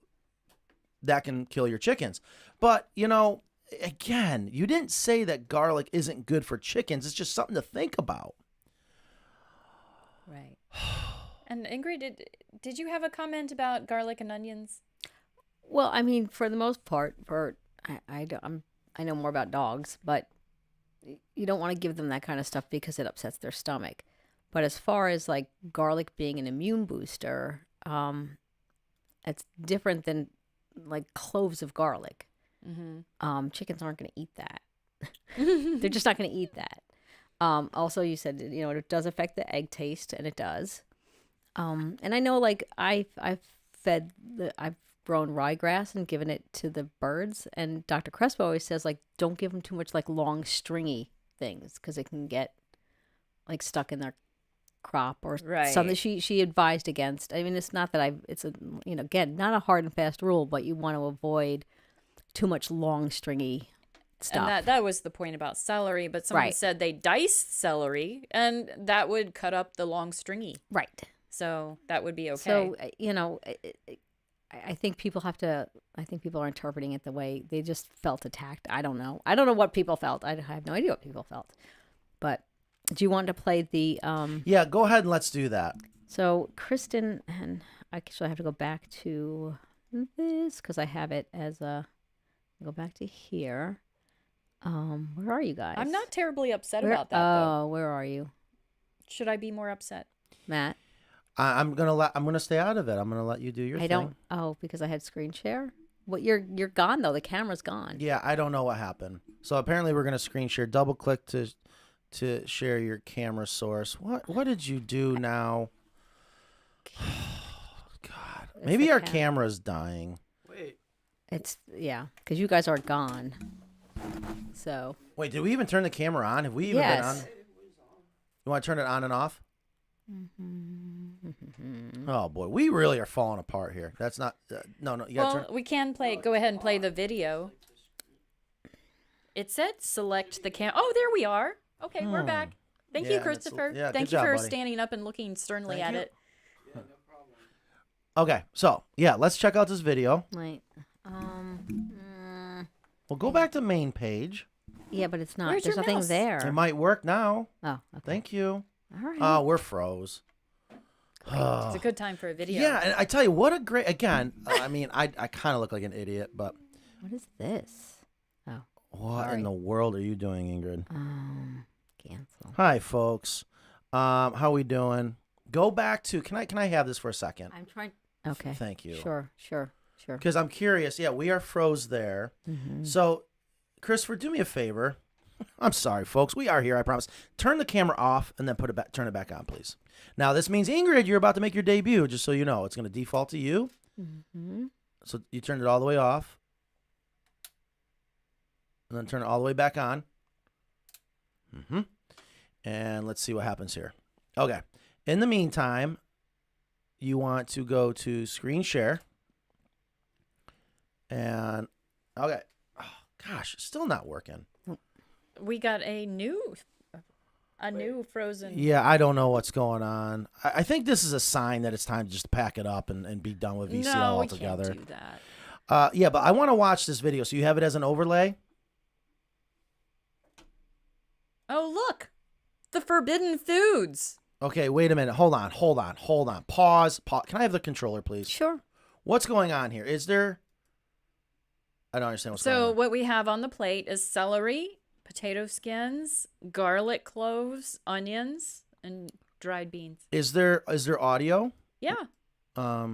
[SPEAKER 1] that can kill your chickens. But, you know, again, you didn't say that garlic isn't good for chickens. It's just something to think about.
[SPEAKER 3] Right. And Ingrid, did you have a comment about garlic and onions?
[SPEAKER 9] Well, I mean, for the most part, I know more about dogs, but you don't want to give them that kind of stuff because it upsets their stomach. But as far as like garlic being an immune booster, it's different than like cloves of garlic. Mm-hmm. Chickens aren't going to eat that. They're just not going to eat that. Also, you said, you know, it does affect the egg taste, and it does. And I know, like I've grown ryegrass and given it to the birds, and Dr. Crespo always says, like, don't give them too much like long stringy things because it can get like stuck in their crop or something. She advised against. I mean, it's not that it's a, you know, again, not a hard and fast rule, but you want to avoid too much long stringy stuff.
[SPEAKER 3] And that was the point about celery, but someone said they dice celery and that would cut up the long stringy.
[SPEAKER 9] Right.
[SPEAKER 3] So that would be okay.
[SPEAKER 9] So, you know, I think people are interpreting it the way they just felt attacked. I don't know. I don't know what people felt. I have no idea what people felt. But do you want to play the...
[SPEAKER 1] Yeah, go ahead and let's do that.
[SPEAKER 9] So Kristen, and actually I have to go back to this because I have it as a... Go back to here. Where are you guys?
[SPEAKER 3] I'm not terribly upset about that, though.
[SPEAKER 9] Oh, where are you?
[SPEAKER 3] Should I be more upset?
[SPEAKER 9] Matt?
[SPEAKER 1] I'm gonna stay out of it. I'm gonna let you do your thing.
[SPEAKER 9] Don't. Oh, because I had screen share. What? You're gone though. The camera's gone.
[SPEAKER 1] Yeah, I don't know what happened. So apparently we're gonna screen share. Double click to share your camera source. What did you do now? God, maybe our camera's dying.
[SPEAKER 11] Wait.
[SPEAKER 9] It's because you guys are gone. So.
[SPEAKER 1] Wait, did we even turn the camera on? Have we even been on? You want to turn it on and off? Mm-hmm. Oh boy, we really are falling apart here. That's not no. You gotta
[SPEAKER 3] we can play. Go ahead and play the video. It said select the cam. Oh, there we are. Okay, we're back. Thank you, Christopher. Thank you for standing up and looking sternly at it.
[SPEAKER 1] Okay, so let's check out this video.
[SPEAKER 9] Wait.
[SPEAKER 1] We'll go back to main page.
[SPEAKER 9] Yeah, but it's not.
[SPEAKER 3] Where's
[SPEAKER 9] There's
[SPEAKER 3] your
[SPEAKER 9] nothing
[SPEAKER 3] mouse?
[SPEAKER 9] there.
[SPEAKER 1] It might work now.
[SPEAKER 9] Oh, okay.
[SPEAKER 1] Thank you.
[SPEAKER 9] All right.
[SPEAKER 1] Oh, we're froze.
[SPEAKER 3] It's a good time for a video.
[SPEAKER 1] Yeah, and I tell you, what a great, again, I mean, I kind of look like an idiot, but.
[SPEAKER 9] What is this? Oh.
[SPEAKER 1] What in the world are you doing, Ingrid?
[SPEAKER 9] Cancel.
[SPEAKER 1] Hi, folks. How we doing? Go back to, can I have this for a second?
[SPEAKER 9] I'm trying. Okay.
[SPEAKER 1] Thank you.
[SPEAKER 9] Sure.
[SPEAKER 1] Because I'm curious. Yeah, we are froze there. Mm-hmm. So, Christopher, do me a favor. I'm sorry, folks. We are here, I promise. Turn the camera off and then turn it back on, please. Now, this means, Ingrid, you're about to make your debut, just so you know. It's going to default to you. Mm-hmm. So you turned it all the way off. And then turn it all the way back on. Mm-hmm. And let's see what happens here. Okay. In the meantime, you want to go to screen share. And, okay. Oh, gosh, still not working.
[SPEAKER 3] We got a new frozen.
[SPEAKER 1] Yeah, I don't know what's going on. I think this is a sign that it's time to just pack it up and be done with VCL altogether.
[SPEAKER 3] No, we can't do that.
[SPEAKER 1] Yeah, but I want to watch this video. So you have it as an overlay?
[SPEAKER 3] Oh, look. The forbidden foods.
[SPEAKER 1] Okay, wait a minute. Hold on. Pause. Can I have the controller, please?
[SPEAKER 9] Sure.
[SPEAKER 1] What's going on here? Is there... I don't understand what's going on.
[SPEAKER 3] So what we have on the plate is celery, potato skins, garlic cloves, onions, and dried beans.
[SPEAKER 1] Is there audio?
[SPEAKER 3] Yeah. I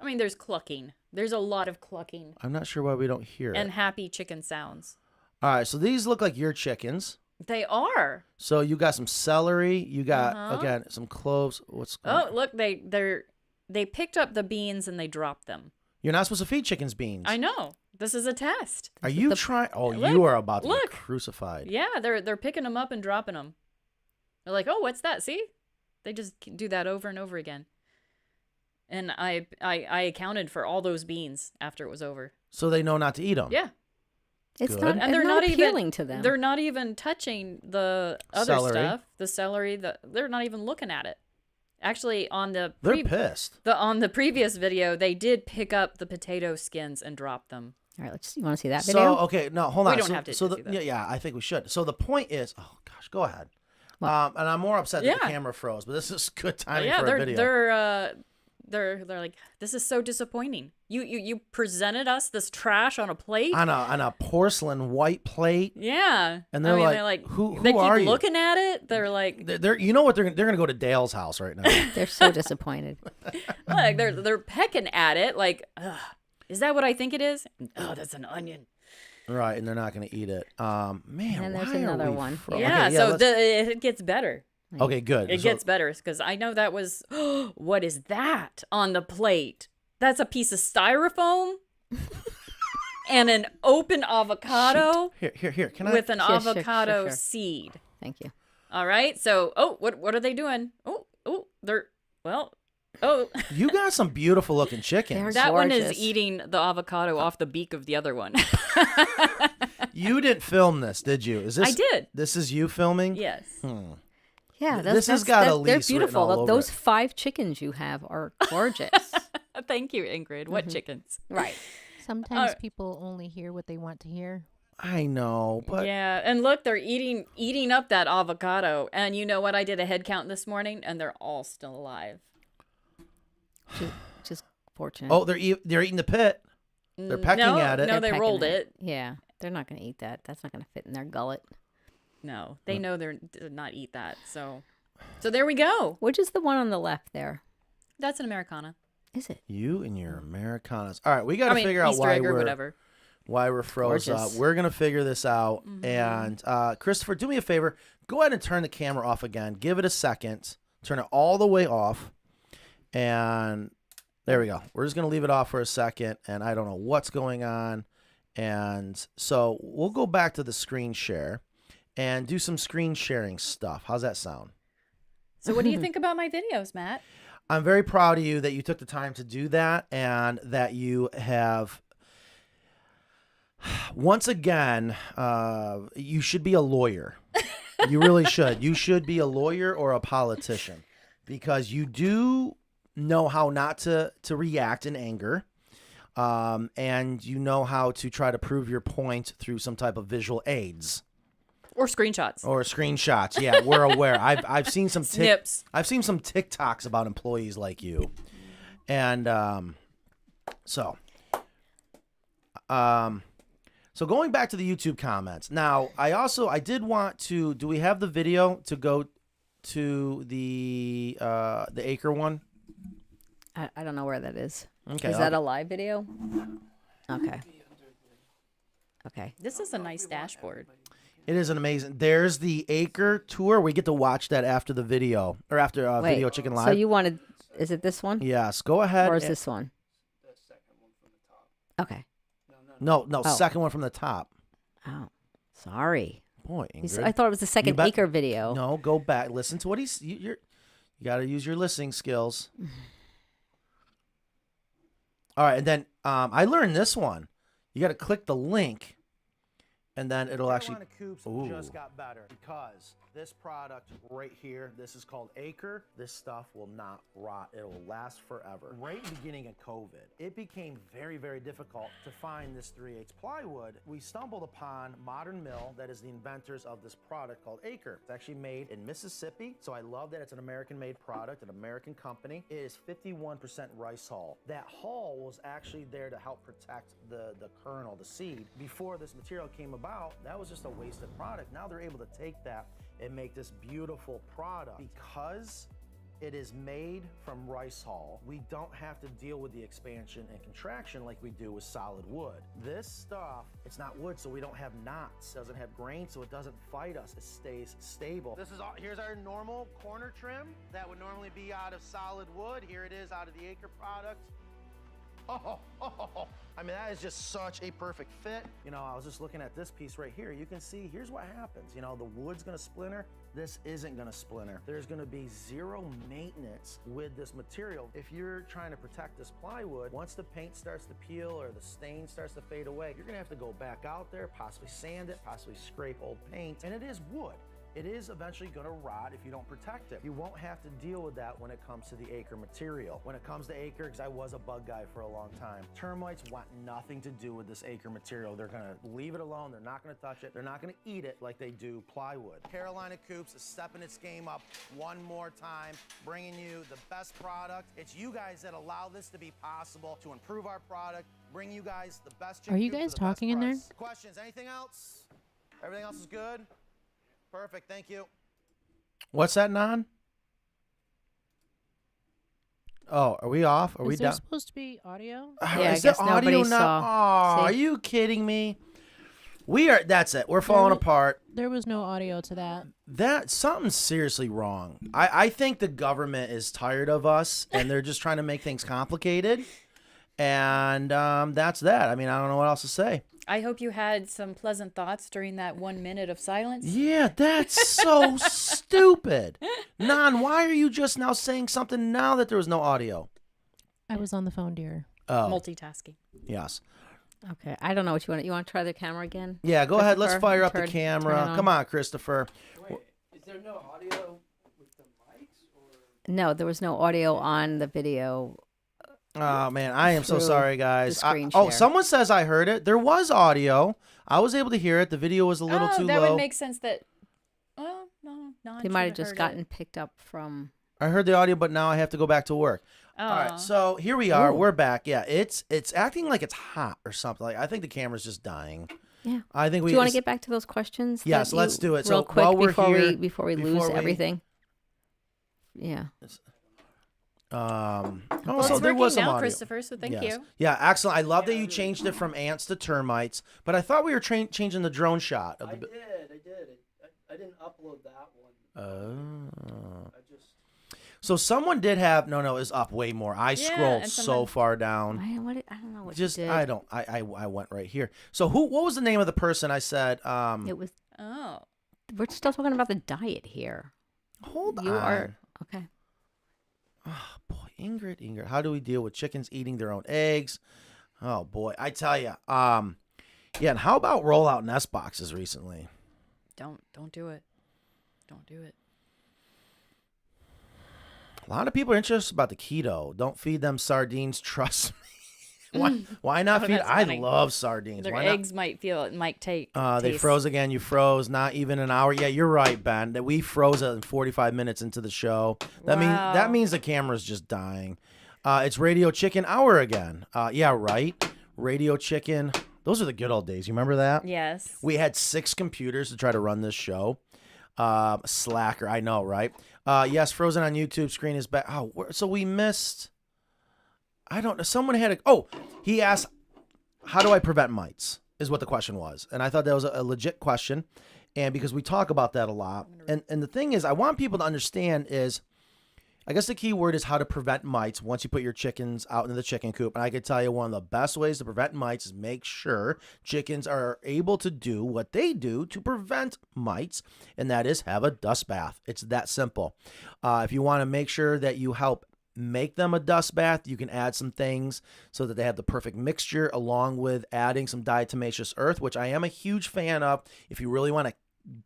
[SPEAKER 3] mean, there's clucking. There's a lot of clucking.
[SPEAKER 1] I'm not sure why we don't hear it.
[SPEAKER 3] And happy chicken sounds.
[SPEAKER 1] All right, so these look like your chickens.
[SPEAKER 3] They are.
[SPEAKER 1] So you got some celery. You got again some cloves. What's going on?
[SPEAKER 3] Look, They picked up the beans and they dropped them.
[SPEAKER 1] You're not supposed to feed chickens beans.
[SPEAKER 3] I know. This is a test.
[SPEAKER 1] Are you trying? Oh,
[SPEAKER 3] Look,
[SPEAKER 1] you are about to
[SPEAKER 3] look.
[SPEAKER 1] get crucified.
[SPEAKER 3] Yeah, they're picking them up and dropping them. They're like, oh, what's that? See? They just do that over and over again. And I accounted for all those beans after it was over.
[SPEAKER 1] So they know not to eat them.
[SPEAKER 3] Yeah.
[SPEAKER 9] It's
[SPEAKER 1] Good.
[SPEAKER 9] not,
[SPEAKER 3] And they're
[SPEAKER 9] not
[SPEAKER 3] not
[SPEAKER 9] appealing
[SPEAKER 3] even
[SPEAKER 9] to them.
[SPEAKER 3] They're not even touching the other
[SPEAKER 1] Celery.
[SPEAKER 3] stuff, the celery. They're not even looking at it. Actually, on the
[SPEAKER 1] They're pissed.
[SPEAKER 3] on the previous video, they did pick up the potato skins and drop them.
[SPEAKER 9] All right, you want to see that video?
[SPEAKER 1] So okay, no, hold on.
[SPEAKER 3] We don't have to
[SPEAKER 1] So
[SPEAKER 3] do that.
[SPEAKER 1] yeah, I think we should. So the point is, oh gosh, go ahead. And I'm more upset that the camera froze, but this is good timing for a video.
[SPEAKER 3] They're like, this is so disappointing. You presented us this trash on a plate
[SPEAKER 1] on a porcelain white plate.
[SPEAKER 3] Yeah,
[SPEAKER 1] and they're like, who
[SPEAKER 3] they keep
[SPEAKER 1] are you?
[SPEAKER 3] looking at it. They're like,
[SPEAKER 1] they're you know what they're gonna go to Dale's house right now.
[SPEAKER 9] They're so disappointed.
[SPEAKER 3] look, they're pecking at it. Like, ugh, is that what I think it is? Oh, that's an onion.
[SPEAKER 1] Right, and they're not gonna eat it. Man,
[SPEAKER 9] And there's
[SPEAKER 1] why
[SPEAKER 9] another
[SPEAKER 1] are we
[SPEAKER 9] one.
[SPEAKER 3] Yeah,
[SPEAKER 1] okay,
[SPEAKER 3] so it gets better.
[SPEAKER 1] Okay, good.
[SPEAKER 3] It gets better because I know that was, what is that on the plate? That's a piece of styrofoam and an open avocado.
[SPEAKER 1] Here. Can I?
[SPEAKER 3] With an
[SPEAKER 9] Sure,
[SPEAKER 3] avocado
[SPEAKER 9] sure.
[SPEAKER 3] seed.
[SPEAKER 9] Thank you.
[SPEAKER 3] All right. So, what are they doing?
[SPEAKER 1] You got some beautiful looking chickens.
[SPEAKER 3] That one
[SPEAKER 9] gorgeous.
[SPEAKER 3] is eating the avocado off the beak of the other one.
[SPEAKER 1] You didn't film this, did you? Is this?
[SPEAKER 3] I did.
[SPEAKER 1] This is you filming?
[SPEAKER 3] Yes.
[SPEAKER 9] Yeah,
[SPEAKER 1] This has got
[SPEAKER 9] they're
[SPEAKER 1] Elise written
[SPEAKER 9] beautiful.
[SPEAKER 1] all over
[SPEAKER 9] Those
[SPEAKER 1] it.
[SPEAKER 9] 5 chickens you have are gorgeous.
[SPEAKER 3] Thank you, Ingrid. What chickens?
[SPEAKER 9] Right.
[SPEAKER 10] Sometimes people only hear what they want to hear.
[SPEAKER 1] I know, but
[SPEAKER 3] Yeah, and look, they're eating up that avocado. And you know what? I did a head count this morning, and they're all still alive.
[SPEAKER 9] Just fortunate.
[SPEAKER 1] oh, they're eating the pit. They're pecking at it.
[SPEAKER 3] No,
[SPEAKER 9] They're
[SPEAKER 3] they
[SPEAKER 9] pecking
[SPEAKER 3] rolled
[SPEAKER 9] at
[SPEAKER 3] it.
[SPEAKER 9] Yeah, they're not going to eat that. That's not going to fit in their gullet.
[SPEAKER 3] No, they know they're did not eat that. So there we go.
[SPEAKER 9] Which is the one on the left there?
[SPEAKER 3] That's an Americana.
[SPEAKER 9] Is it?
[SPEAKER 1] You and your Americanas. All right, we got to figure out
[SPEAKER 3] Easter
[SPEAKER 1] why
[SPEAKER 3] egg or
[SPEAKER 1] we're
[SPEAKER 3] whatever.
[SPEAKER 1] why we're froze up.
[SPEAKER 9] Gorgeous.
[SPEAKER 1] We're gonna figure this out.
[SPEAKER 3] Mm-hmm.
[SPEAKER 1] And Christopher, do me a favor. Go ahead and turn the camera off again. Give it a second. Turn it all the way off. And there we go. We're just gonna leave it off for a second. And I don't know what's going on. And so we'll go back to the screen share and do some screen sharing stuff. How's that sound?
[SPEAKER 3] So what do you think about my videos, Matt?
[SPEAKER 1] I'm very proud of you that you took the time to do that and that you have, once again, you should be a lawyer. You really should. You should be a lawyer or a politician because you do know how not to react in anger. And you know how to try to prove your point through some type of visual aids.
[SPEAKER 3] Or screenshots.
[SPEAKER 1] Or screenshots. Yeah, we're aware. I've seen some
[SPEAKER 3] Snips.
[SPEAKER 1] I've seen some TikToks about employees like you. And so going back to the YouTube comments. Now, I did want to, do we have the video to go to the acre one?
[SPEAKER 9] I don't know where that is.
[SPEAKER 1] Okay.
[SPEAKER 9] Is that a live video? Okay. Okay.
[SPEAKER 3] This is a nice dashboard.
[SPEAKER 1] It is an amazing. There's the acre tour. We get to watch that after the video or after
[SPEAKER 9] Wait,
[SPEAKER 1] Video Chicken Live.
[SPEAKER 9] So you wanted, is it this one?
[SPEAKER 1] Yes, go ahead.
[SPEAKER 9] Or is this one? Okay.
[SPEAKER 1] No,
[SPEAKER 9] Oh.
[SPEAKER 1] second one from the top.
[SPEAKER 9] Oh, sorry.
[SPEAKER 1] Boy, Ingrid.
[SPEAKER 9] I thought it was the second acre video.
[SPEAKER 1] No, go back. Listen to what you got to use your listening skills. All right, and then I learned this one. You got to click the link, and then it'll actually. Coops just got better because this product right here, this is called Acre. This stuff will not rot. It will last forever. Right in the beginning of COVID, it became very, very difficult to find this 3/8 plywood. We stumbled upon Modern Mill, that is the inventors of this product called Acre. It's actually made in Mississippi, so I love that it's an American-made product, an American company. It is 51% rice hull. That hull was actually there to help protect the kernel, the seed. Before this material came about, that was just a wasted product. Now they're able to take that and make this beautiful product because It is made from rice hull. We don't have to deal with the expansion and contraction like we do with solid wood. This stuff, it's not wood, so we don't have knots. It doesn't have grain, so it doesn't fight us. It stays stable. Here's our normal corner trim that would normally be out of solid wood. Here it is out of the Acre product. I mean, that is just such a perfect fit. You know, I was just looking at this piece right here. You can see, here's what happens. You know, the wood's gonna splinter. This isn't gonna splinter. There's gonna be zero maintenance with this material. If you're trying to protect this plywood, once the paint starts to peel or the stain starts to fade away, you're gonna have to go back out there, possibly sand it, possibly scrape old paint, and it is wood. It is eventually gonna rot if you don't protect it. You won't have to deal with that when it comes to the Acre material. When it comes to Acre, because I was a bug guy for a long time, termites want nothing to do with this Acre material. They're gonna leave it alone. They're not gonna touch it. They're not gonna eat it like they do plywood. Carolina Coops is stepping its game up one more time, bringing you the best product. It's you guys that allow this to be possible, to improve our product, bring you guys the best chicken
[SPEAKER 10] Are you
[SPEAKER 1] coop
[SPEAKER 10] guys
[SPEAKER 1] for the best
[SPEAKER 10] talking in there?
[SPEAKER 1] price. Questions, anything else? Everything else is good? Perfect, thank you. What's that, Non? Oh, are we off? Are we
[SPEAKER 10] Is there
[SPEAKER 1] done?
[SPEAKER 10] supposed to be audio?
[SPEAKER 9] Yeah,
[SPEAKER 1] Is
[SPEAKER 9] I guess
[SPEAKER 1] the audio
[SPEAKER 9] nobody
[SPEAKER 1] not?
[SPEAKER 9] saw.
[SPEAKER 1] Oh, are you kidding me? We are. That's it. We're falling apart.
[SPEAKER 10] There was no audio to that.
[SPEAKER 1] Something's seriously wrong. I think the government is tired of us, and they're just trying to make things complicated. And that's that. I mean, I don't know what else to say.
[SPEAKER 3] I hope you had some pleasant thoughts during that 1 minute of silence.
[SPEAKER 1] Yeah, that's so stupid. Non, why are you just now saying something now that there was no audio?
[SPEAKER 10] I was on the phone, dear.
[SPEAKER 1] Oh.
[SPEAKER 3] Multitasking.
[SPEAKER 1] Yes.
[SPEAKER 9] Okay, I don't know what you want. You want to try the camera again?
[SPEAKER 1] Yeah, go ahead. Let's
[SPEAKER 9] Christopher?
[SPEAKER 1] fire up the
[SPEAKER 9] Turn it
[SPEAKER 1] camera.
[SPEAKER 9] on.
[SPEAKER 1] Come on, Christopher.
[SPEAKER 11] Wait, is there no audio with the mics? Or?
[SPEAKER 9] No, there was no audio on the video.
[SPEAKER 1] Oh, man, I am so
[SPEAKER 9] Through
[SPEAKER 1] sorry, guys.
[SPEAKER 9] the screen
[SPEAKER 1] Oh,
[SPEAKER 9] share.
[SPEAKER 1] someone says I heard it. There was audio. I was able to hear it. The video was a little too
[SPEAKER 3] that
[SPEAKER 1] low.
[SPEAKER 3] would make sense that, well, no.
[SPEAKER 9] They might have just gotten picked up from...
[SPEAKER 1] I heard the audio, but now I have to go back to work.
[SPEAKER 3] Oh.
[SPEAKER 1] All right, so here we are.
[SPEAKER 9] Ooh.
[SPEAKER 1] We're back. Yeah, it's acting like it's hot or something. Like I think the camera's just dying.
[SPEAKER 9] Yeah.
[SPEAKER 1] I think we.
[SPEAKER 9] Do you want to get back to those questions?
[SPEAKER 1] Yes,
[SPEAKER 9] that
[SPEAKER 1] let's
[SPEAKER 9] you-
[SPEAKER 1] do it.
[SPEAKER 9] Real
[SPEAKER 1] So
[SPEAKER 9] quick
[SPEAKER 1] while we're
[SPEAKER 9] before
[SPEAKER 1] here,
[SPEAKER 9] before we lose everything. Yeah.
[SPEAKER 3] Well,
[SPEAKER 1] so
[SPEAKER 3] it's
[SPEAKER 1] there
[SPEAKER 3] working
[SPEAKER 1] was some
[SPEAKER 3] now,
[SPEAKER 1] audio.
[SPEAKER 3] Christopher, so thank
[SPEAKER 1] Yes.
[SPEAKER 3] you.
[SPEAKER 1] Yeah, excellent. I love that you changed it from ants to termites, but I thought we were changing the drone shot. Of the...
[SPEAKER 11] I did. I didn't upload that one.
[SPEAKER 1] Oh.
[SPEAKER 11] I just...
[SPEAKER 1] So someone did have it was up way more. I scrolled
[SPEAKER 3] and
[SPEAKER 1] so
[SPEAKER 3] someone-
[SPEAKER 1] far down.
[SPEAKER 9] I don't know what
[SPEAKER 1] Just
[SPEAKER 9] you did.
[SPEAKER 1] I went right here. So what was the name of the person I said
[SPEAKER 9] It was...
[SPEAKER 3] Oh.
[SPEAKER 9] We're still talking about the diet here.
[SPEAKER 1] Hold
[SPEAKER 9] You
[SPEAKER 1] on.
[SPEAKER 9] are... Okay.
[SPEAKER 1] Oh boy, Ingrid, how do we deal with chickens eating their own eggs? Oh boy, I tell you. Yeah, and how about rollout nest boxes recently?
[SPEAKER 3] Don't do it. Don't do it.
[SPEAKER 1] A lot of people are interested about the keto. Don't feed them sardines. Trust me. Why not feed?
[SPEAKER 3] That's
[SPEAKER 1] I
[SPEAKER 3] funny.
[SPEAKER 1] love sardines.
[SPEAKER 3] Their
[SPEAKER 1] Why not?
[SPEAKER 3] eggs might take.
[SPEAKER 1] They
[SPEAKER 3] taste.
[SPEAKER 1] froze again. You froze. Not even an hour. Yeah, you're right, Ben. That we froze it in 45 minutes into the show. That means the camera's just dying. It's Radio Chicken Hour again. Yeah, right. Radio Chicken. Those are the good old days. You remember that?
[SPEAKER 3] Yes.
[SPEAKER 1] We had 6 computers to try to run this show. Slacker. I know, right? Yes, Frozen on YouTube. Screen is back. Oh, so we missed. I don't know. Someone had he asked, how do I prevent mites? Is what the question was. And I thought that was a legit question. And because we talk about that a lot. And the thing is, I want people to understand is, I guess the key word is how to prevent mites once you put your chickens out into the chicken coop. And I can tell you one of the best ways to prevent mites is make sure chickens are able to do what they do to prevent mites, and that is have a dust bath. It's that simple. If you want to make sure that you help make them a dust bath, you can add some things so that they have the perfect mixture, along with adding some diatomaceous earth, which I am a huge fan of. If you really want to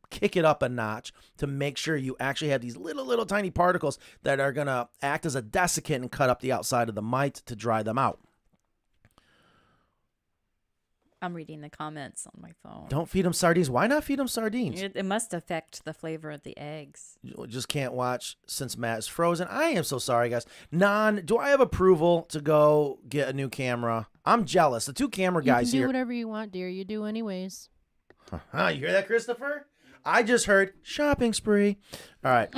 [SPEAKER 1] kick it up a notch, to make sure you actually have these little tiny particles that are going to act as a desiccant and cut up the outside of the mite to dry them out.
[SPEAKER 3] I'm reading the comments on my phone.
[SPEAKER 1] Don't feed them sardines. Why not feed them sardines?
[SPEAKER 3] It must affect the flavor of the eggs.
[SPEAKER 1] You just can't watch since Matt is frozen. I am so sorry, guys. Do I have approval to go get a new camera? I'm jealous. The 2 camera
[SPEAKER 10] You
[SPEAKER 1] guys
[SPEAKER 10] can do
[SPEAKER 1] here.
[SPEAKER 10] whatever you want, dear. You do anyways.
[SPEAKER 1] You hear that, Christopher? I just heard shopping spree. All right.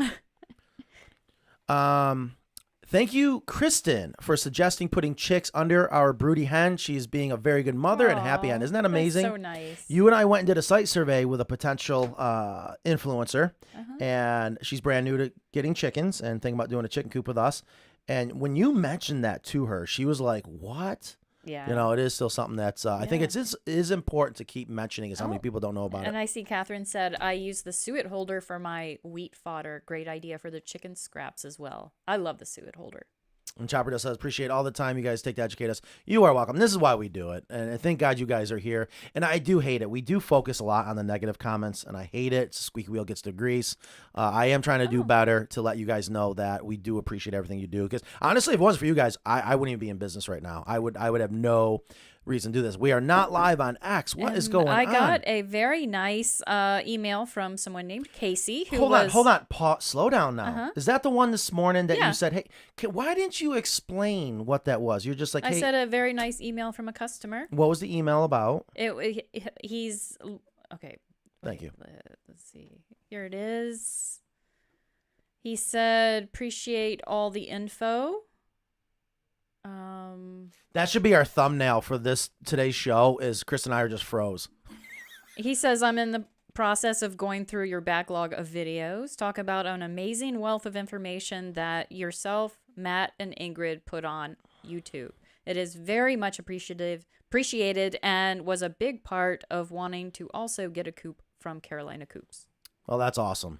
[SPEAKER 1] Thank you, Kristen, for suggesting putting chicks under our broody hen. She's being a very good mother and a happy hen. Isn't that amazing?
[SPEAKER 3] That's so nice.
[SPEAKER 1] You and I went and did a site survey with a potential influencer, and she's brand new to getting chickens and thinking about doing a chicken coop with us. And when you mentioned that to her, she was like, what?
[SPEAKER 3] Yeah.
[SPEAKER 1] You know, it is still something that's, I think it is important to keep mentioning is how many people don't know about it.
[SPEAKER 3] And I see Catherine said, I use the suet holder for my wheat fodder. Great idea for the chicken scraps as well. I love the suet holder.
[SPEAKER 1] And Chopper does says, appreciate all the time you guys take to educate us. You are welcome. This is why we do it. And thank God you guys are here. And I do hate it. We do focus a lot on the negative comments, and I hate it. It's a squeaky wheel gets the grease. I am trying to do better to let you guys know that we do appreciate everything you do. Because honestly, if it wasn't for you guys, I wouldn't even be in business right now. I would have no reason to do this. We are not live on X. What is going on?
[SPEAKER 3] I got a very nice email from someone named Casey. Who
[SPEAKER 1] Hold on. Slow down now. Is that the one this morning that you said, hey, why didn't you explain what that was? You're just like,
[SPEAKER 3] I
[SPEAKER 1] hey.
[SPEAKER 3] said a very nice email from a customer.
[SPEAKER 1] What was the email about?
[SPEAKER 3] He's okay.
[SPEAKER 1] Thank you.
[SPEAKER 3] Let's see. Here it is. He said, appreciate all the info.
[SPEAKER 1] That should be our thumbnail for today's show is Chris and I are just froze.
[SPEAKER 3] He says, I'm in the process of going through your backlog of videos. Talk about an amazing wealth of information that yourself, Matt, and Ingrid put on YouTube. It is very much appreciated and was a big part of wanting to also get a coop from Carolina Coops.
[SPEAKER 1] Well, that's awesome.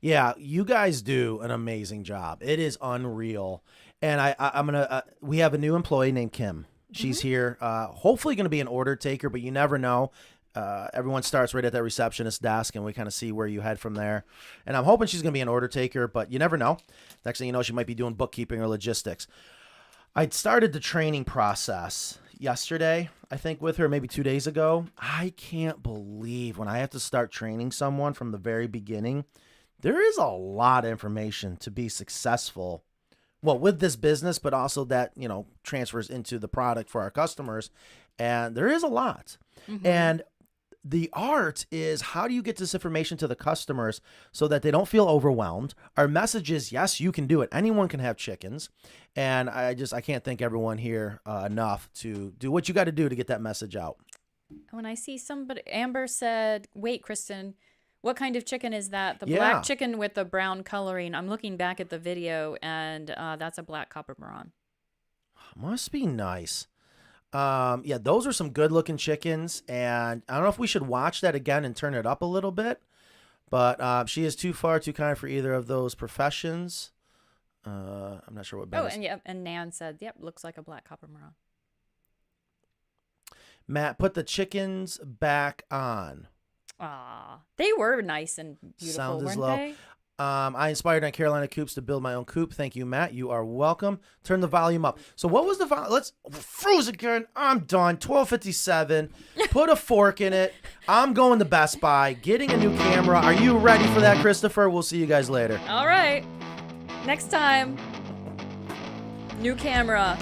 [SPEAKER 1] Yeah, you guys do an amazing job. It is unreal. And I'm going to, we have a new employee named Kim. She's here, hopefully going to be an order taker, but you never know. Everyone starts right at that receptionist desk, and we kind of see where you head from there. And I'm hoping she's going to be an order taker, but you never know. Next thing you know, she might be doing bookkeeping or logistics. I started the training process yesterday, I think, with her, maybe 2 days ago. I can't believe when I have to start training someone from the very beginning. There is a lot of information to be successful, well, with this business, but also that, transfers into the product for our customers. And there is a lot. And the art is, how do you get this information to the customers so that they don't feel overwhelmed? Our message is, yes, you can do it. Anyone can have chickens. And I can't thank everyone here enough to do what you got to do to get that message out.
[SPEAKER 3] When I see somebody, Amber said, wait, Kristen, what kind of chicken is that? The black chicken with the brown coloring. I'm looking back at the video, and that's a black copper Maron.
[SPEAKER 1] Must be nice. Yeah, those are some good-looking chickens, and I don't know if we should watch that again and turn it up a little bit, but she is too kind for either of those professions. I'm not sure what Ben is.
[SPEAKER 3] And Nan said, yep, looks like a black copper Maron.
[SPEAKER 1] Matt, put the chickens back on.
[SPEAKER 3] They were nice and beautiful, weren't they?
[SPEAKER 1] I inspired on Carolina Coops to build my own coop. Thank you, Matt. You are welcome. Turn the volume up. So what was the volume? Let's froze again. I'm done. 12:57. Put a fork in it. I'm going to Best Buy, getting a new camera. Are you ready for that, Christopher? We'll see you guys later.
[SPEAKER 3] All right. Next time. New camera.